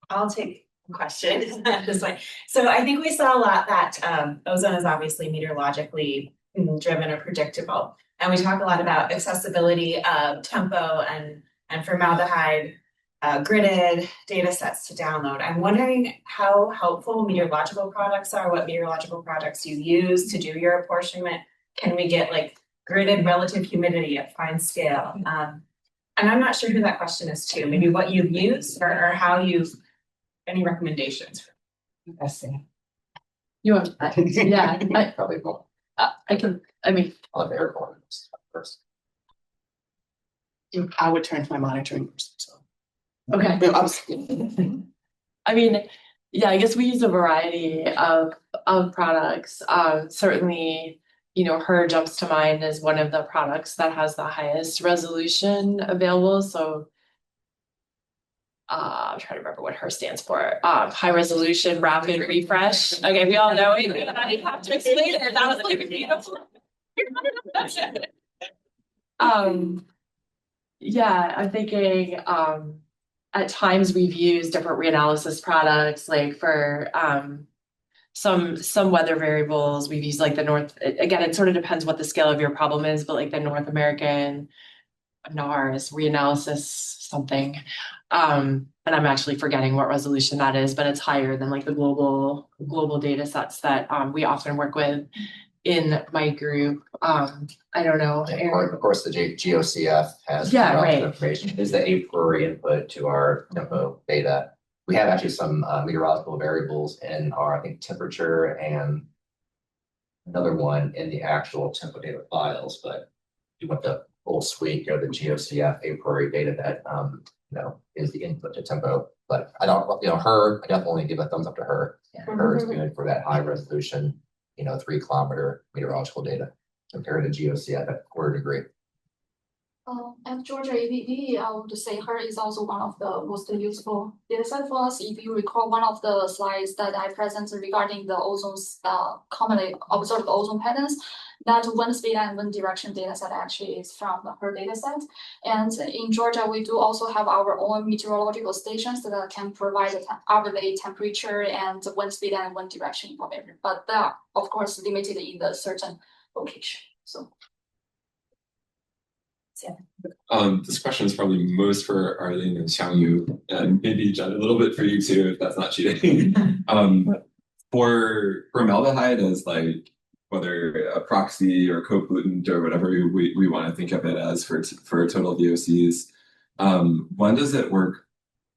I'll take a question this way. So I think we saw a lot that ozone is obviously meteorologically driven or predictable. And we talk a lot about accessibility of tempo and formaldehyde gridded data sets to download. I'm wondering how helpful meteorological products are, what meteorological products you use to do your apportionment. Can we get like gridded relative humidity at fine scale? And I'm not sure who that question is to, maybe what you've used or how you've, any recommendations? I see. You want yeah, Probably won't. I mean, I'll have Eric on first. I would turn to my monitoring person. So. okay. I mean, yeah, I guess we use a variety of products. Certainly, her jumps to mind as one of the products that has the highest resolution available. So I'm trying to remember what her stands for. High resolution rapid refresh. Okay, we all know it. I have to explain it. That was like beautiful. Yeah, I'm thinking at times we've used different reanalysis products, like for some weather variables. We've used like the North, again, it sort of depends what the scale of your problem is, but like the North American NARS reanalysis something. And I'm actually forgetting what resolution that is, but it's higher than like the global data sets that we often work with in my group. I don't know. Of course, the GOCF has right. information. Is the a priori input to our tempo data. We have actually some meteorological variables in our, I think, temperature and another one in the actual tempo data files. But you want the full suite, the GOCF a priori data that is the input to tempo. But I don't, I definitely give a thumbs up to her. Yeah. Her is good for that high resolution, 3 kilometer meteorological data compared to GOCF at 1/4 degree. At Georgia APD, I would say HER is also one of the most useful data set for us. If you recall one of the slides that I presented regarding the ozone's commonly observed ozone patterns, that wind speed and wind direction data set actually is from the HER data set. And in Georgia, we do also have our own meteorological stations that can provide hourly temperature and wind speed and wind direction information. But they are, of course, limited in the certain location. So. This question is probably most for Arlene and Xiangyu, and maybe Jen, a little bit for you too, if that's not cheating. For formaldehyde as like whether a proxy or co-pollutant or whatever we want to think of it as for total VOCs, when does it work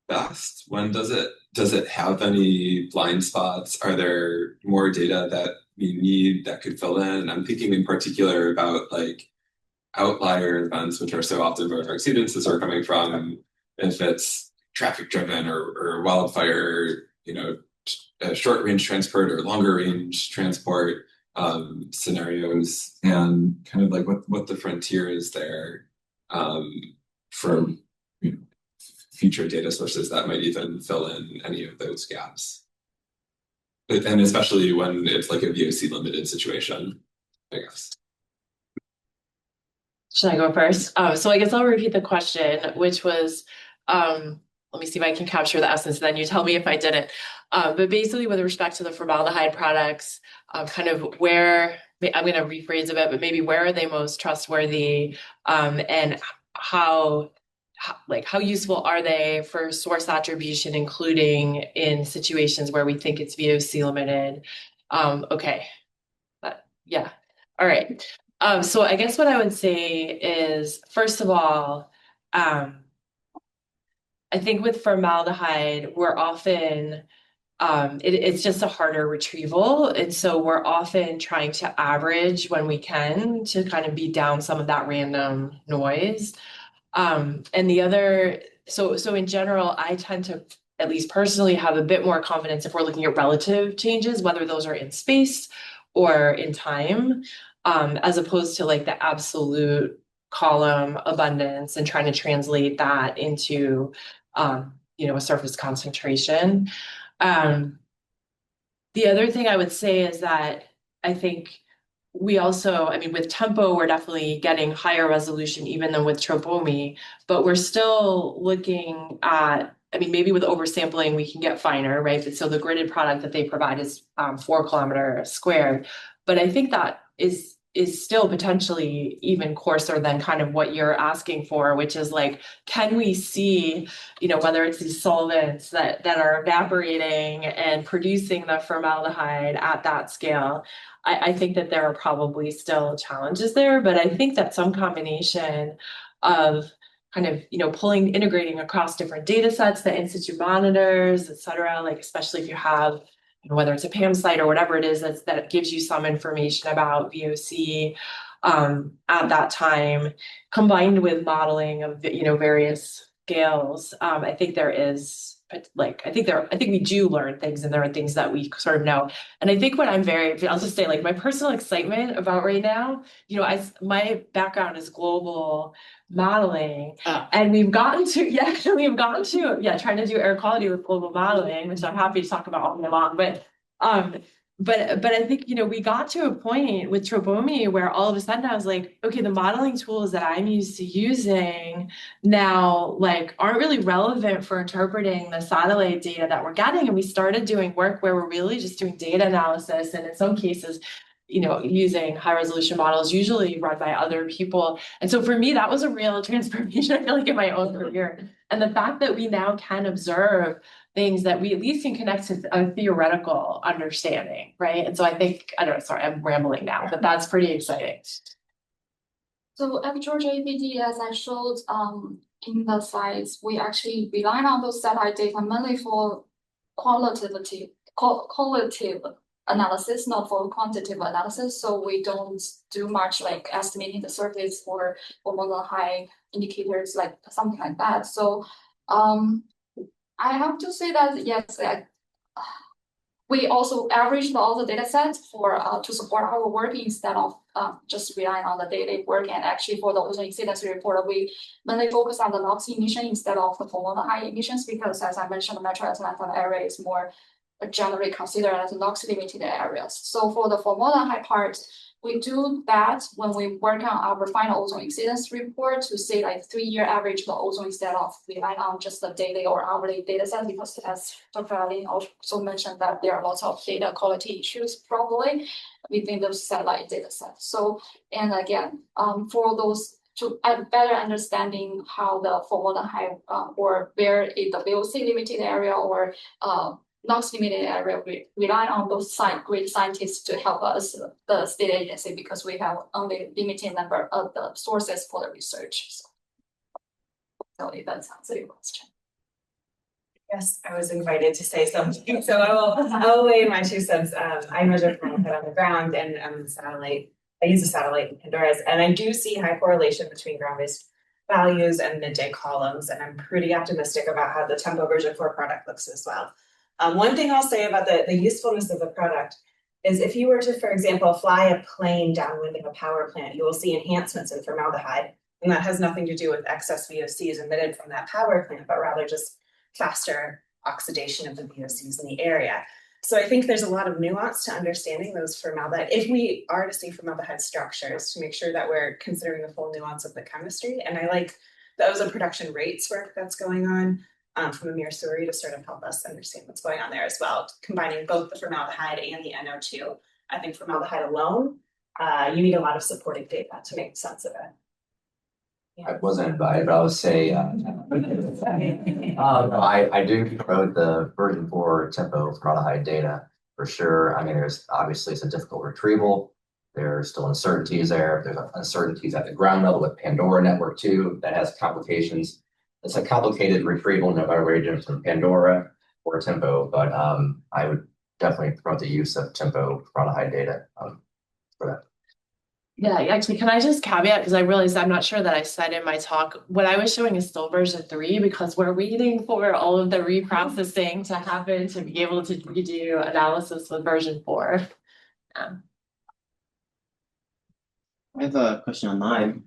best? When does it have any blind spots? Are there more data that we need that could fill in? I'm thinking in particular about like outlier events, which are so often where our exceedances are coming from, if it's traffic driven or wildfire, short range transport or longer range transport scenarios, and kind of like what the frontier is there for future data sources that might even fill in any of those gaps. And especially when it's like a VOC limited situation, I guess. Should I go first? So I guess I'll repeat the question, which was, let me see if I can capture the essence, then you tell me if I didn't. But basically with respect to the formaldehyde products, kind of where, I'm going to rephrase a bit, but maybe where are they most trustworthy, and how useful are they for source attribution, including in situations where we think it's VOC limited? Okay, yeah, all right. So I guess what I would say is, first of all, I think with formaldehyde, we're often, it's just a harder retrieval. And so we're often trying to average when we can to kind of beat down some of that random noise. And the other, so in general, I tend to, at least personally, have a bit more confidence if we're looking at relative changes, whether those are in space or in time. As opposed to like the absolute column abundance and trying to translate that into, a surface concentration. The other thing I would say is that I think we also, with tempo, we're definitely getting higher resolution even than with tropomi, but we're still looking at, maybe with oversampling, we can get finer, right? But so the gridded product that they provide is 4 kilometers squared. But I think that is still potentially even coarser than kind of what you're asking for, which is like, can we see, whether it's these solvents that are evaporating and producing the formaldehyde at that scale? I think that there are probably still challenges there, but I think that some combination of kind of, integrating across different data sets, the in-situ monitors, et cetera, like, especially if you have, whether it's a PAM site or whatever it is that gives you some information about VOC at that time, combined with modeling of, various scales. I think there is, I think we do learn things, and there are things that we sort of know. And I think what I'll just say, like, my personal excitement about right now, my background is global modeling, and we've gotten to trying to do air quality with global modeling, which I'm happy to talk about all day long. But I think, we got to a point with tropomi where all of a sudden I was like, okay, the modeling tools that I'm used to using now, like, aren't really relevant for interpreting the satellite data that we're getting. And we started doing work where we're really just doing data analysis, and in some cases, using high resolution models, usually run by other people. And so for me, that was a real transformation, I feel like, in my own career. And the fact that we now can observe things that we at least can connect to a theoretical understanding, right? And so I think, I don't know, sorry, I'm rambling now, but that's pretty exciting. So at Georgia APD, as I showed in the slides, we actually rely on those satellite data mainly for qualitative analysis, not for quantitative analysis. So we don't do much like estimating the surface for more high indicators, like something like that. So I have to say that yes, we also averaged all the data sets for to support our work instead of just relying on the daily work. And actually for the ozone incidence report, we mainly focus on the NOx emission instead of the formaldehyde emissions, because as I mentioned, the metro Atlanta area is more generally considered as NOx limited areas. So for the formaldehyde part, we do that when we work on our final ozone incidence report to say like 3-year average for ozone instead of relying on just the daily or hourly data set, because as Dr. Arlene also mentioned that there are lots of data quality issues probably within those satellite data sets. So, and again, for those to better understanding how the formaldehyde or where is the VOC limited area or NOx limited area, we rely on those great scientists to help us, the state agency, because we have only limited number of the sources for the research. So if that answers your question. Yes, I was invited to say something, so I will weigh in my 2 cents. I measure formaldehyde on the ground and satellite. I use a satellite in Honduras, and I do see high correlation between ground-based values and midday columns, and I'm pretty optimistic about how the Tempo version 4 product looks as well. One thing I'll say about the usefulness of the product is if you were to, for example, fly a plane downwind of a power plant, you will see enhancements in formaldehyde, and that has nothing to do with excess VOCs emitted from that power plant, but rather just faster oxidation of the VOCs in the area. So I think there's a lot of nuance to understanding those formaldehyde, if we are to see formaldehyde structures, to make sure that we're considering the full nuance of the chemistry. And I like the ozone production rates work that's going on from Amir Suri to sort of help us understand what's going on there as well, combining both the formaldehyde and the NO2. I think formaldehyde alone, you need a lot of supporting data to make sense of it. I wasn't invited, but I would say, I do promote the version 4 Tempo formaldehyde data for sure. I mean, there's obviously it's a difficult retrieval. There's still uncertainties there. There's uncertainties at the ground level with Pandora network too, that has complications. It's a complicated retrieval, no matter where you're doing from Pandora or Tempo, but I would definitely promote the use of Tempo formaldehyde data for that. Yeah, actually, can I just caveat, because I realized I'm not sure that I said in my talk, what I was showing is still version 3, because we're waiting for all of the reprocessing to happen to be able to do analysis with version 4. Yeah. I have a question online.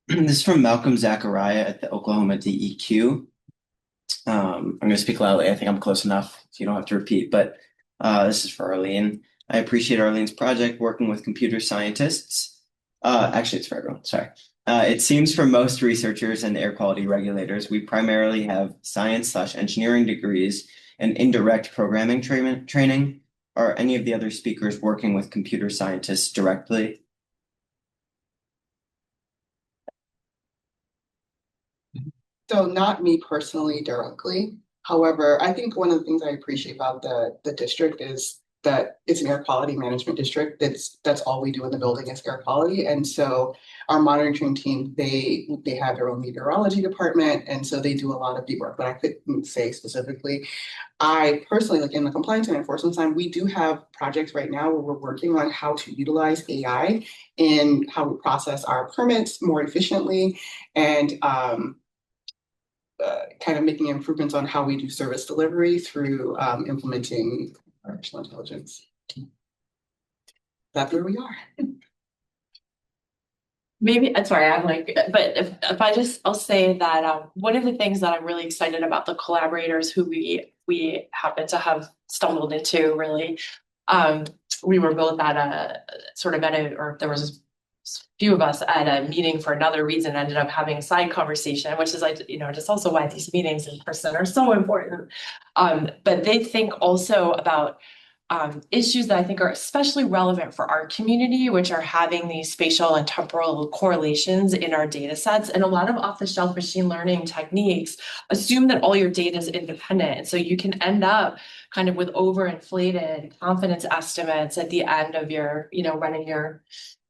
This is from Malcolm Zachariah at the Oklahoma DEQ. I'm going to speak loudly. I think I'm close enough, so you don't have to repeat, but this is for Arlene. I appreciate Arlene's project working with computer scientists. Actually, it's for everyone, sorry. It seems for most researchers and air quality regulators, we primarily have science/engineering degrees and indirect programming training. Are any of the other speakers working with computer scientists directly? So not me personally directly. However, I think one of the things I appreciate about the district is that it's an air quality management district. That's all we do in the building is air quality. And so our monitoring team, they have their own meteorology department. And so they do a lot of deep work, but I couldn't say specifically. I personally, like in the compliance and enforcement side, we do have projects right now where we're working on how to utilize AI in how we process our permits more efficiently and kind of making improvements on how we do service delivery through implementing artificial intelligence. That's where we are. Maybe, sorry, I'm like, but if I'll say that one of the things that I'm really excited about the collaborators who we happen to have stumbled into really, we were both at there was a few of us at a meeting for another reason, ended up having a side conversation, which is like, just also why these meetings in person are so important. But they think also about issues that I think are especially relevant for our community, which are having these spatial and temporal correlations in our data sets. And a lot of off-the-shelf machine learning techniques assume that all your data is independent. And so you can end up kind of with overinflated confidence estimates at the end of your, running your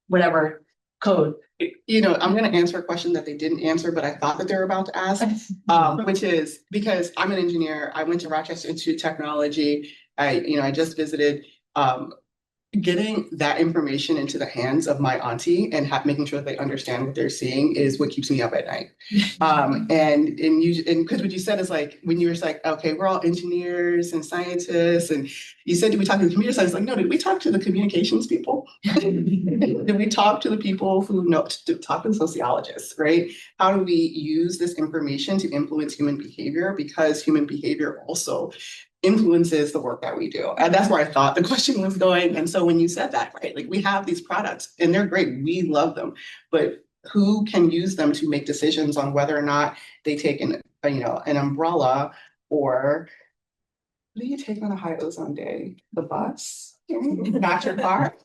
whatever code. I'm going to answer a question that they didn't answer, but I thought that they were about to ask, which is because I'm an engineer. I went to Rochester Institute of Technology. I just visited. getting that information into the hands of my auntie and making sure that they understand what they're seeing is what keeps me up at night. And because what you said is like, when you were like, okay, we're all engineers and scientists, and you said, did we talk to the computer science? Like, no, did we talk to the communications people? Did we talk to the people who know, to talk to the sociologists, right? How do we use this information to influence human behavior? Because human behavior also influences the work that we do. And that's where I thought the question was going. And so when you said that, right, like we have these products and they're great, we love them, but who can use them to make decisions on whether or not they take an umbrella, or what do you take on a high ozone day? The bus? Not your car?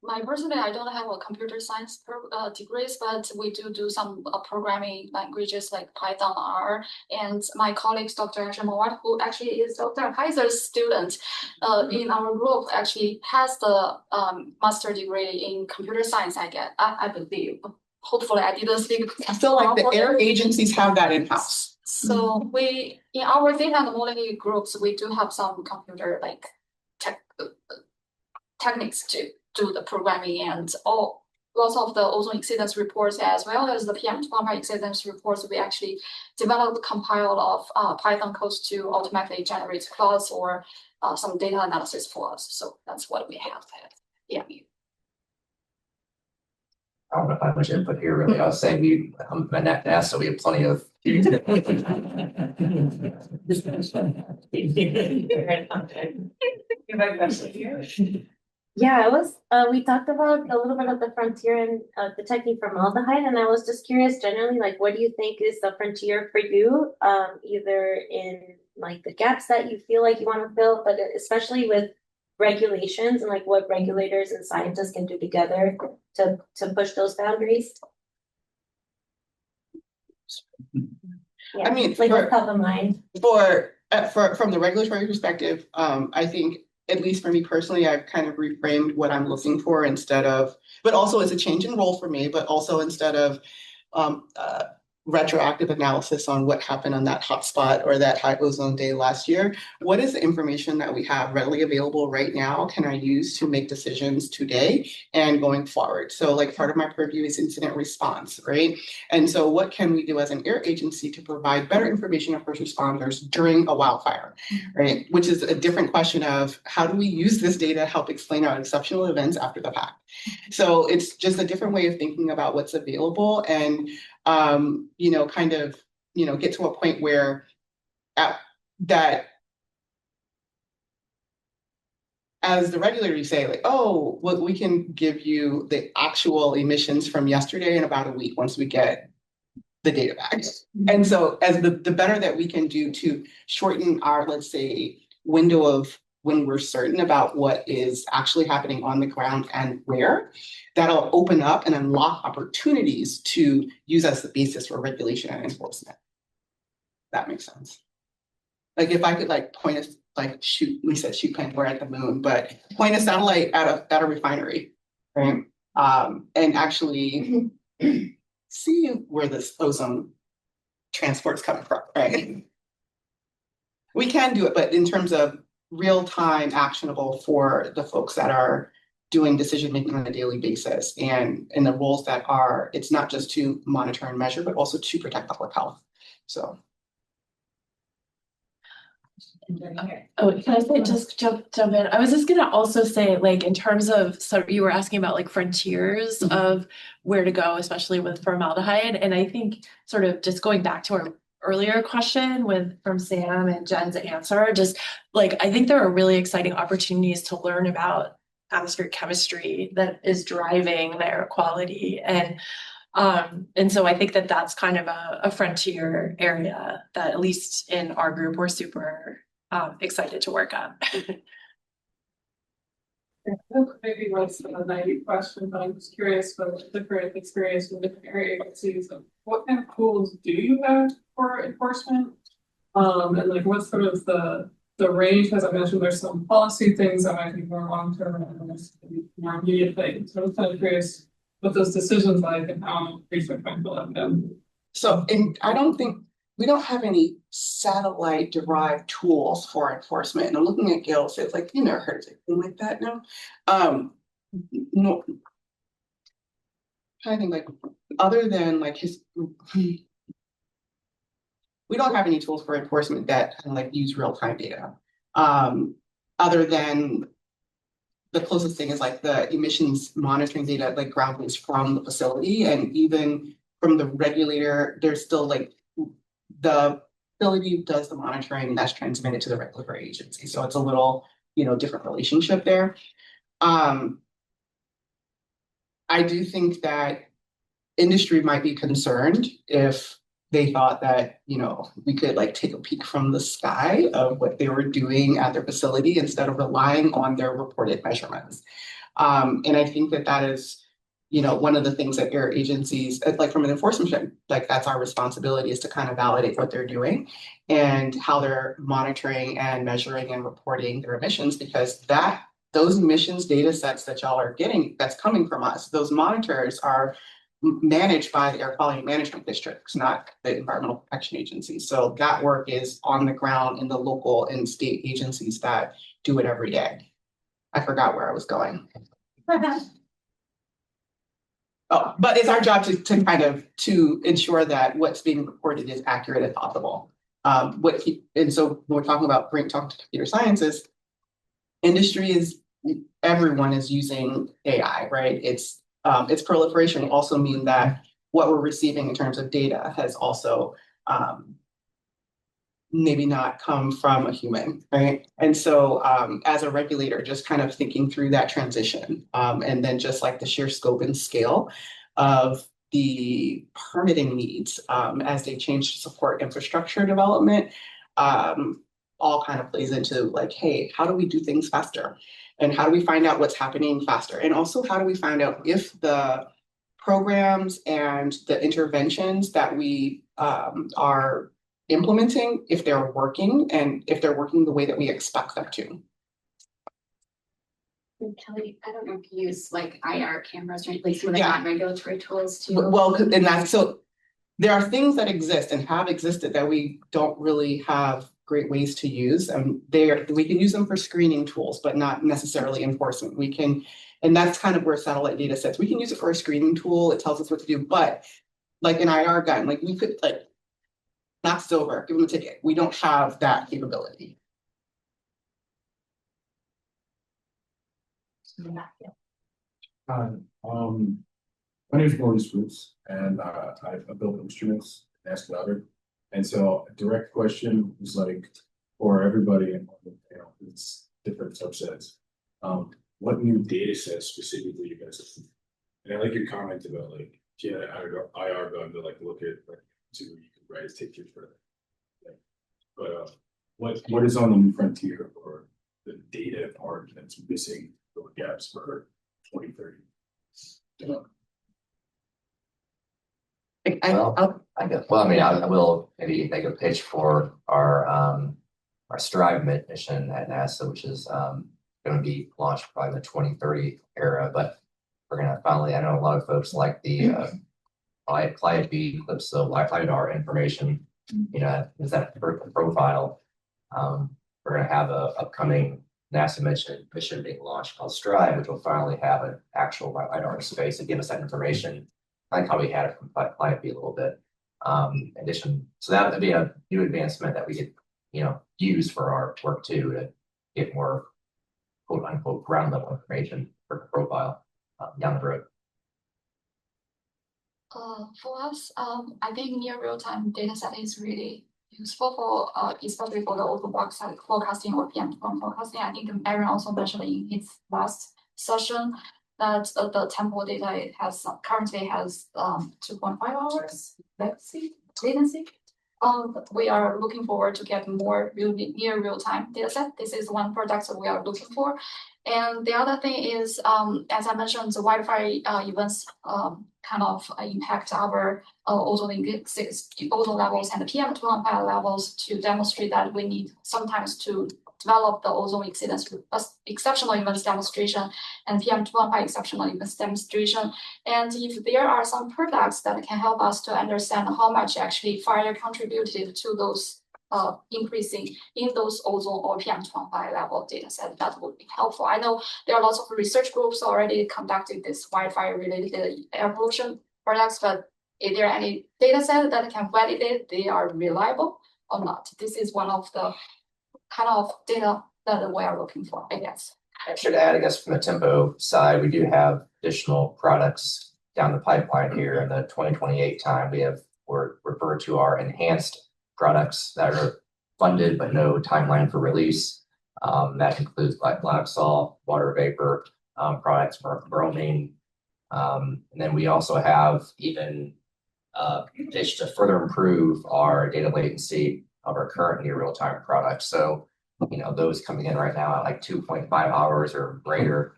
My personally, I don't have a computer science degrees, but we do some programming languages like Python, R, and my colleagues, Dr. Ashimawat, who actually is Dr. Kaiser's student in our group, actually has the master degree in computer science, I believe. Hopefully I didn't speak. I feel like the air agencies have that in-house. So we, in our data and modeling groups, we do have some computer like techniques to do the programming and lots of the ozone exceedance reports as well as the PM2.5 exceedance reports. We actually developed compiled of Python codes to automatically generate plots or some data analysis for us. So that's what we have at EMU. I don't know if I have much input here, really. I was saying I'm a NASA, so we have plenty of. Yeah, we talked about a little bit of the frontier and detecting formaldehyde, and I was just curious generally, like, what do you think is the frontier for you? Either in like the gaps that you feel like you want to fill, but especially with regulations and like what regulators and scientists can do together to push those boundaries. Yeah, I mean, like what's top of mind? From the regulatory perspective, I think, at least for me personally, I've kind of reframed what I'm looking for but also it's a change in role for me, but also instead of retroactive analysis on what happened on that hotspot or that high ozone day last year, what is the information that we have readily available right now can I use to make decisions today and going forward? So like part of my purview is incident response, right? And so what can we do as an air agency to provide better information to first responders during a wildfire, right? Which is a different question of how do we use this data to help explain our exceptional events after the fact? So it's just a different way of thinking about what's available and get to a point where that as the regulator, you say like, oh, well, we can give you the actual emissions from yesterday in about a week once we get the data back. And so as the better that we can do to shorten our, let's say, window of when we're certain about what is actually happening on the ground and where, that'll open up and unlock opportunities to use as the basis for regulation and enforcement. That makes sense. Like if I could like point us, like shoot Pandora at the moon, but point a satellite at a refinery, right? And actually see where this ozone transport's coming from, right? We can do it, but in terms of real-time actionable for the folks that are doing decision-making on a daily basis and in the roles that are, it's not just to monitor and measure, but also to protect public health. So. Oh, can I say just jump in? I was just gonna also say, like, in terms of, so you were asking about like frontiers of where to go, especially with formaldehyde. And I think sort of just going back to our earlier question from Sam and Jen's answer, just like, I think there are really exciting opportunities to learn about atmospheric chemistry that is driving the air quality. And so I think that that's kind of a frontier area that, at least in our group, we're super excited to work on. Maybe less than a naive question, but I'm just curious about different experience with different area agencies. What kind of tools do you have for enforcement? And like what's sort of the range? As I mentioned, there's some policy things that might be more long-term and more immediate things. So I'm kind of curious what those decisions like and how research might fill out them. So, and I don't think we don't have any satellite derived tools for enforcement. And I'm looking at Gail, so it's like, you never heard of anything like that, no? No. I think like, other than like we don't have any tools for enforcement that kind of like use real-time data. Other than the closest thing is like the emissions monitoring data, like ground-based from the facility, and even from the regulator, there's still like the facility does the monitoring that's transmitted to the regulatory agency. So it's a little, different relationship there. I do think that industry might be concerned if they thought that, we could like take a peek from the sky of what they were doing at their facility instead of relying on their reported measurements. And I think that is, one of the things that air agencies, like from an enforcement, like that's our responsibility, is to kind of validate what they're doing and how they're monitoring and measuring and reporting their emissions, because those emissions data sets that y'all are getting, that's coming from us, those monitors are managed by the air quality management districts, not the environmental protection agencies. So that work is on the ground in the local and state agencies that do it every day. I forgot where I was going. Oh, but it's our job to kind of to ensure that what's being reported is accurate as possible. And so when we're talking about talking to computer sciences, everyone is using AI, right? Its proliferation will also mean that what we're receiving in terms of data has also maybe not come from a human, right? And so as a regulator, just kind of thinking through that transition, and then just like the sheer scope and scale of the permitting needs as they change to support infrastructure development, all kind of plays into like, hey, how do we do things faster? And how do we find out what's happening faster? And also, how do we find out if the programs and the interventions that we are implementing, if they're working and if they're working the way that we expect them to? And Kelly, I don't know if you use like IR cameras or like some of the non-regulatory tools too. Well, and that's so there are things that exist and have existed that we don't really have great ways to use. And we can use them for screening tools, but not necessarily enforcement. And that's kind of where satellite data sets, we can use it for a screening tool. It tells us what to do, but like an IR gun, like we could like knock us over, give them a ticket. We don't have that capability. Hi, my name is Maurice Roots, and I build instruments and ask louder. And so a direct question is like for everybody in the panel, it's different subsets. What new data sets specifically you guys have? And I like your comment about like, yeah, IR gun to like look at like see where you can rise tickets for that. But what is on the new frontier or the data part that's missing the gaps for 2030? I will maybe make a pitch for our Strive mission at NASA, which is going to be launched probably in the 2030 era. But we're going to finally, I know a lot of folks like the Clyde B clips, so LiDAR information, is that profile. We're going to have a upcoming NASA mission being launched called Strive, which will finally have an actual LiDAR space to give us that information. Like how we had it from Clyde B a little bit. In addition, so that would be a new advancement that we could, use for our work too, to get more quote unquote ground level information for the profile down the road. For us, I think near real-time data set is really useful for especially for the open box like forecasting or PM forecasting. I think Aaron also mentioned in his last session that the temporal data currently has 2.5 hours latency. We are looking forward to get more near real-time data set. This is one product that we are looking for. And the other thing is, as I mentioned, the wildfire events kind of impact our ozone levels and the PM2.5 levels to demonstrate that we need sometimes to develop the ozone exceptional events demonstration and PM2.5 exceptional events demonstration. And if there are some products that can help us to understand how much actually fire contributed to those increasing in those ozone or PM2.5 level data set, that would be helpful. I know there are lots of research groups already conducted this wildfire related air pollution products, but is there any data set that can validate they are reliable or not? This is one of the kind of data that we are looking for, I guess. I should add, I guess, from the Tempo side, we do have additional products down the pipeline here in the 2028 time. We're referred to our enhanced products that are funded but no timeline for release. That includes black salt, water vapor products for bromine. And then we also have even just to further improve our data latency of our current near real-time products. So, those coming in right now at like 2.5 hours or greater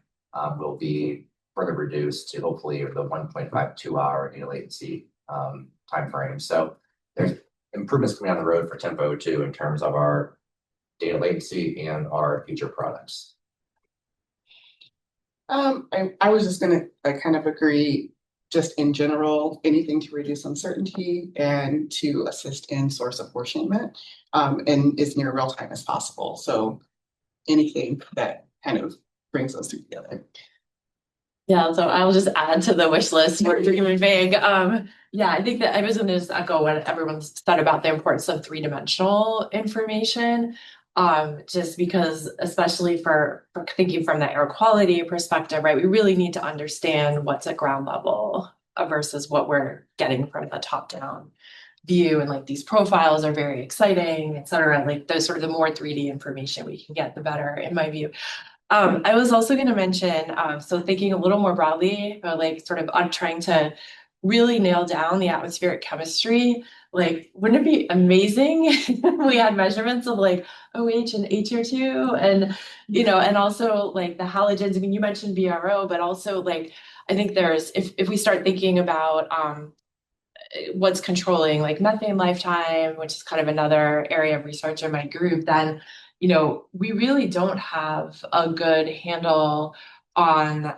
will be further reduced to hopefully the 1.52 hour data latency time frame. So there's improvements coming down the road for Tempo too in terms of our data latency and our future products. I was just gonna kind of agree, just in general, anything to reduce uncertainty and to assist in source apportionment, and as near real time as possible. So anything that kind of brings those two together. Yeah, so I'll just add to the wish list. We're dreaming big. Yeah, I think that I was going to just echo what everyone said about the importance of three-dimensional information. Just because, especially for thinking from the air quality perspective, right, we really need to understand what's at ground level versus what we're getting from the top-down view. And like these profiles are very exciting, et cetera. Like those sort of the more 3D information we can get, the better, in my view. I was also going to mention, so thinking a little more broadly, like sort of on trying to really nail down the atmospheric chemistry. Like, wouldn't it be amazing if we had measurements of like OH and HO2 and, and also like the halogens? I mean, you mentioned BRO, but also like, I think there's, if we start thinking about what's controlling like methane lifetime, which is kind of another area of research in my group, then, we really don't have a good handle on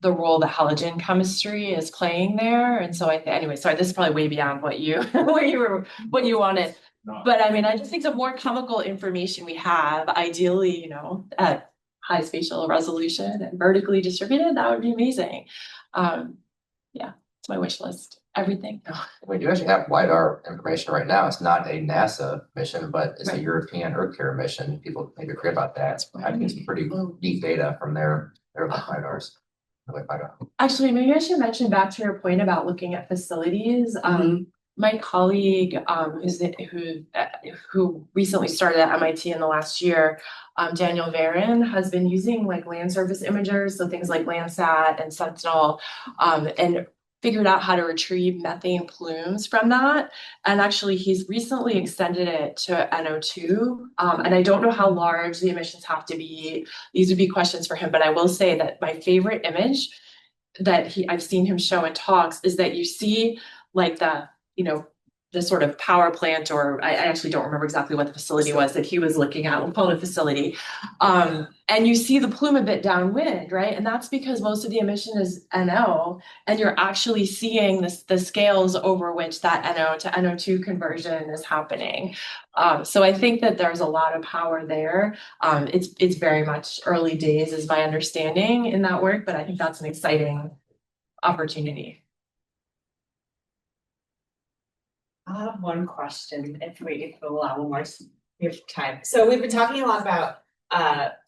the role that halogen chemistry is playing there. And so anyway, sorry, this is probably way beyond what you wanted. No. But I mean, I just think the more chemical information we have, ideally, at high spatial resolution and vertically distributed, that would be amazing. Yeah, it's my wish list. Everything. We do actually have LiDAR information right now. It's not a NASA mission, but it's a European Earth Care mission. People maybe forget about that. I think it's pretty neat data from their LiDARs. Actually, maybe I should mention back to your point about looking at facilities. My colleague, who recently started at MIT in the last year, Daniel Varon, has been using like land surface imagers, so things like Landsat and Sentinel, and figured out how to retrieve methane plumes from that. And actually, he's recently extended it to NO2. And I don't know how large the emissions have to be. These would be questions for him, but I will say that my favorite image that I've seen him show in talks is that you see like the sort of power plant, or I actually don't remember exactly what the facility was that he was looking at. We'll call it a facility. And you see the plume a bit downwind, right? And that's because most of the emission is NO, and you're actually seeing the scales over which that NO to NO2 conversion is happening. So I think that there's a lot of power there. It's very much early days is my understanding in that work, but I think that's an exciting opportunity. I have one question if we allow one more time. So we've been talking a lot about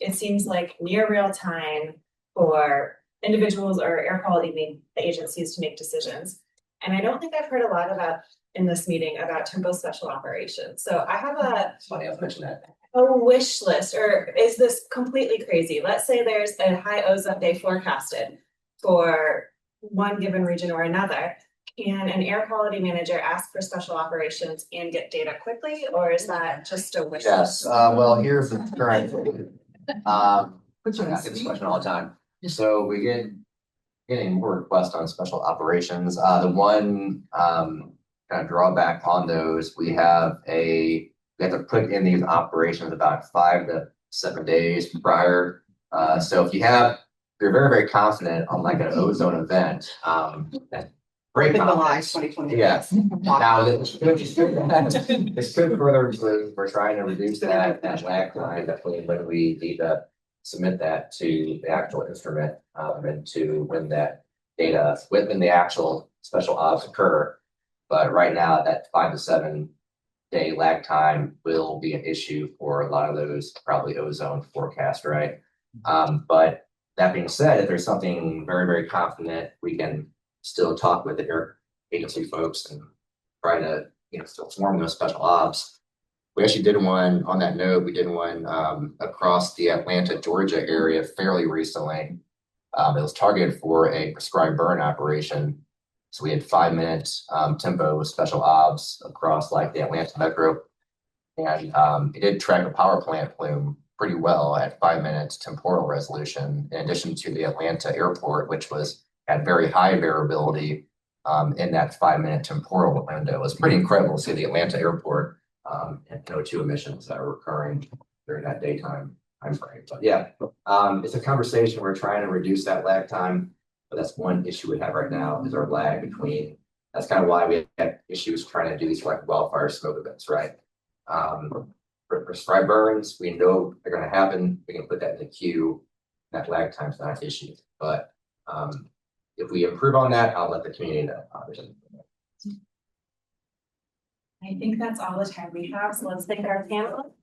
it seems like near real time for individuals or air quality agencies to make decisions. And I don't think I've heard a lot about in this meeting about Tempo special operations. So I have a wish list, or is this completely crazy? Let's say there's a high ozone day forecasted for one given region or another. Can an air quality manager ask for special operations and get data quickly, or is that just a wish list? Yes, well, here's the current. I get this question all the time. So we getting more requests on special operations. The one kind of drawback on those, we have a we have to put in these operations about 5 to 7 days prior. So if you're very, very confident on like an ozone event, that's great. July 2020. Yes. Now, this could further improve. We're trying to reduce that lag time between when we need to submit that to the actual instrument, and to when that data, when the actual special ops occur. But right now, that 5 to 7 day lag time will be an issue for a lot of those probably ozone forecasts, right? But that being said, if there's something very, very confident, we can still talk with the air agency folks and try to, still form those special ops. We actually did one on that note. We did one across the Atlanta, Georgia area fairly recently. It was targeted for a prescribed burn operation. So we had 5 minutes tempo with special ops across like the Atlanta metro. And it did track a power plant plume pretty well at 5 minutes temporal resolution, in addition to the Atlanta airport, which had very high variability in that 5 minute temporal window. It was pretty incredible to see the Atlanta airport and NO2 emissions that were occurring during that daytime time frame. But yeah, it's a conversation. We're trying to reduce that lag time, but that's one issue we have right now is our lag between. That's kind of why we have issues trying to do these like wildfire smoke events, right? For prescribed burns, we know they're going to happen. We can put that in the queue. That lag time is not an issue, but if we improve on that, I'll let the community know. I think that's all the time we have, so let's thank our panel.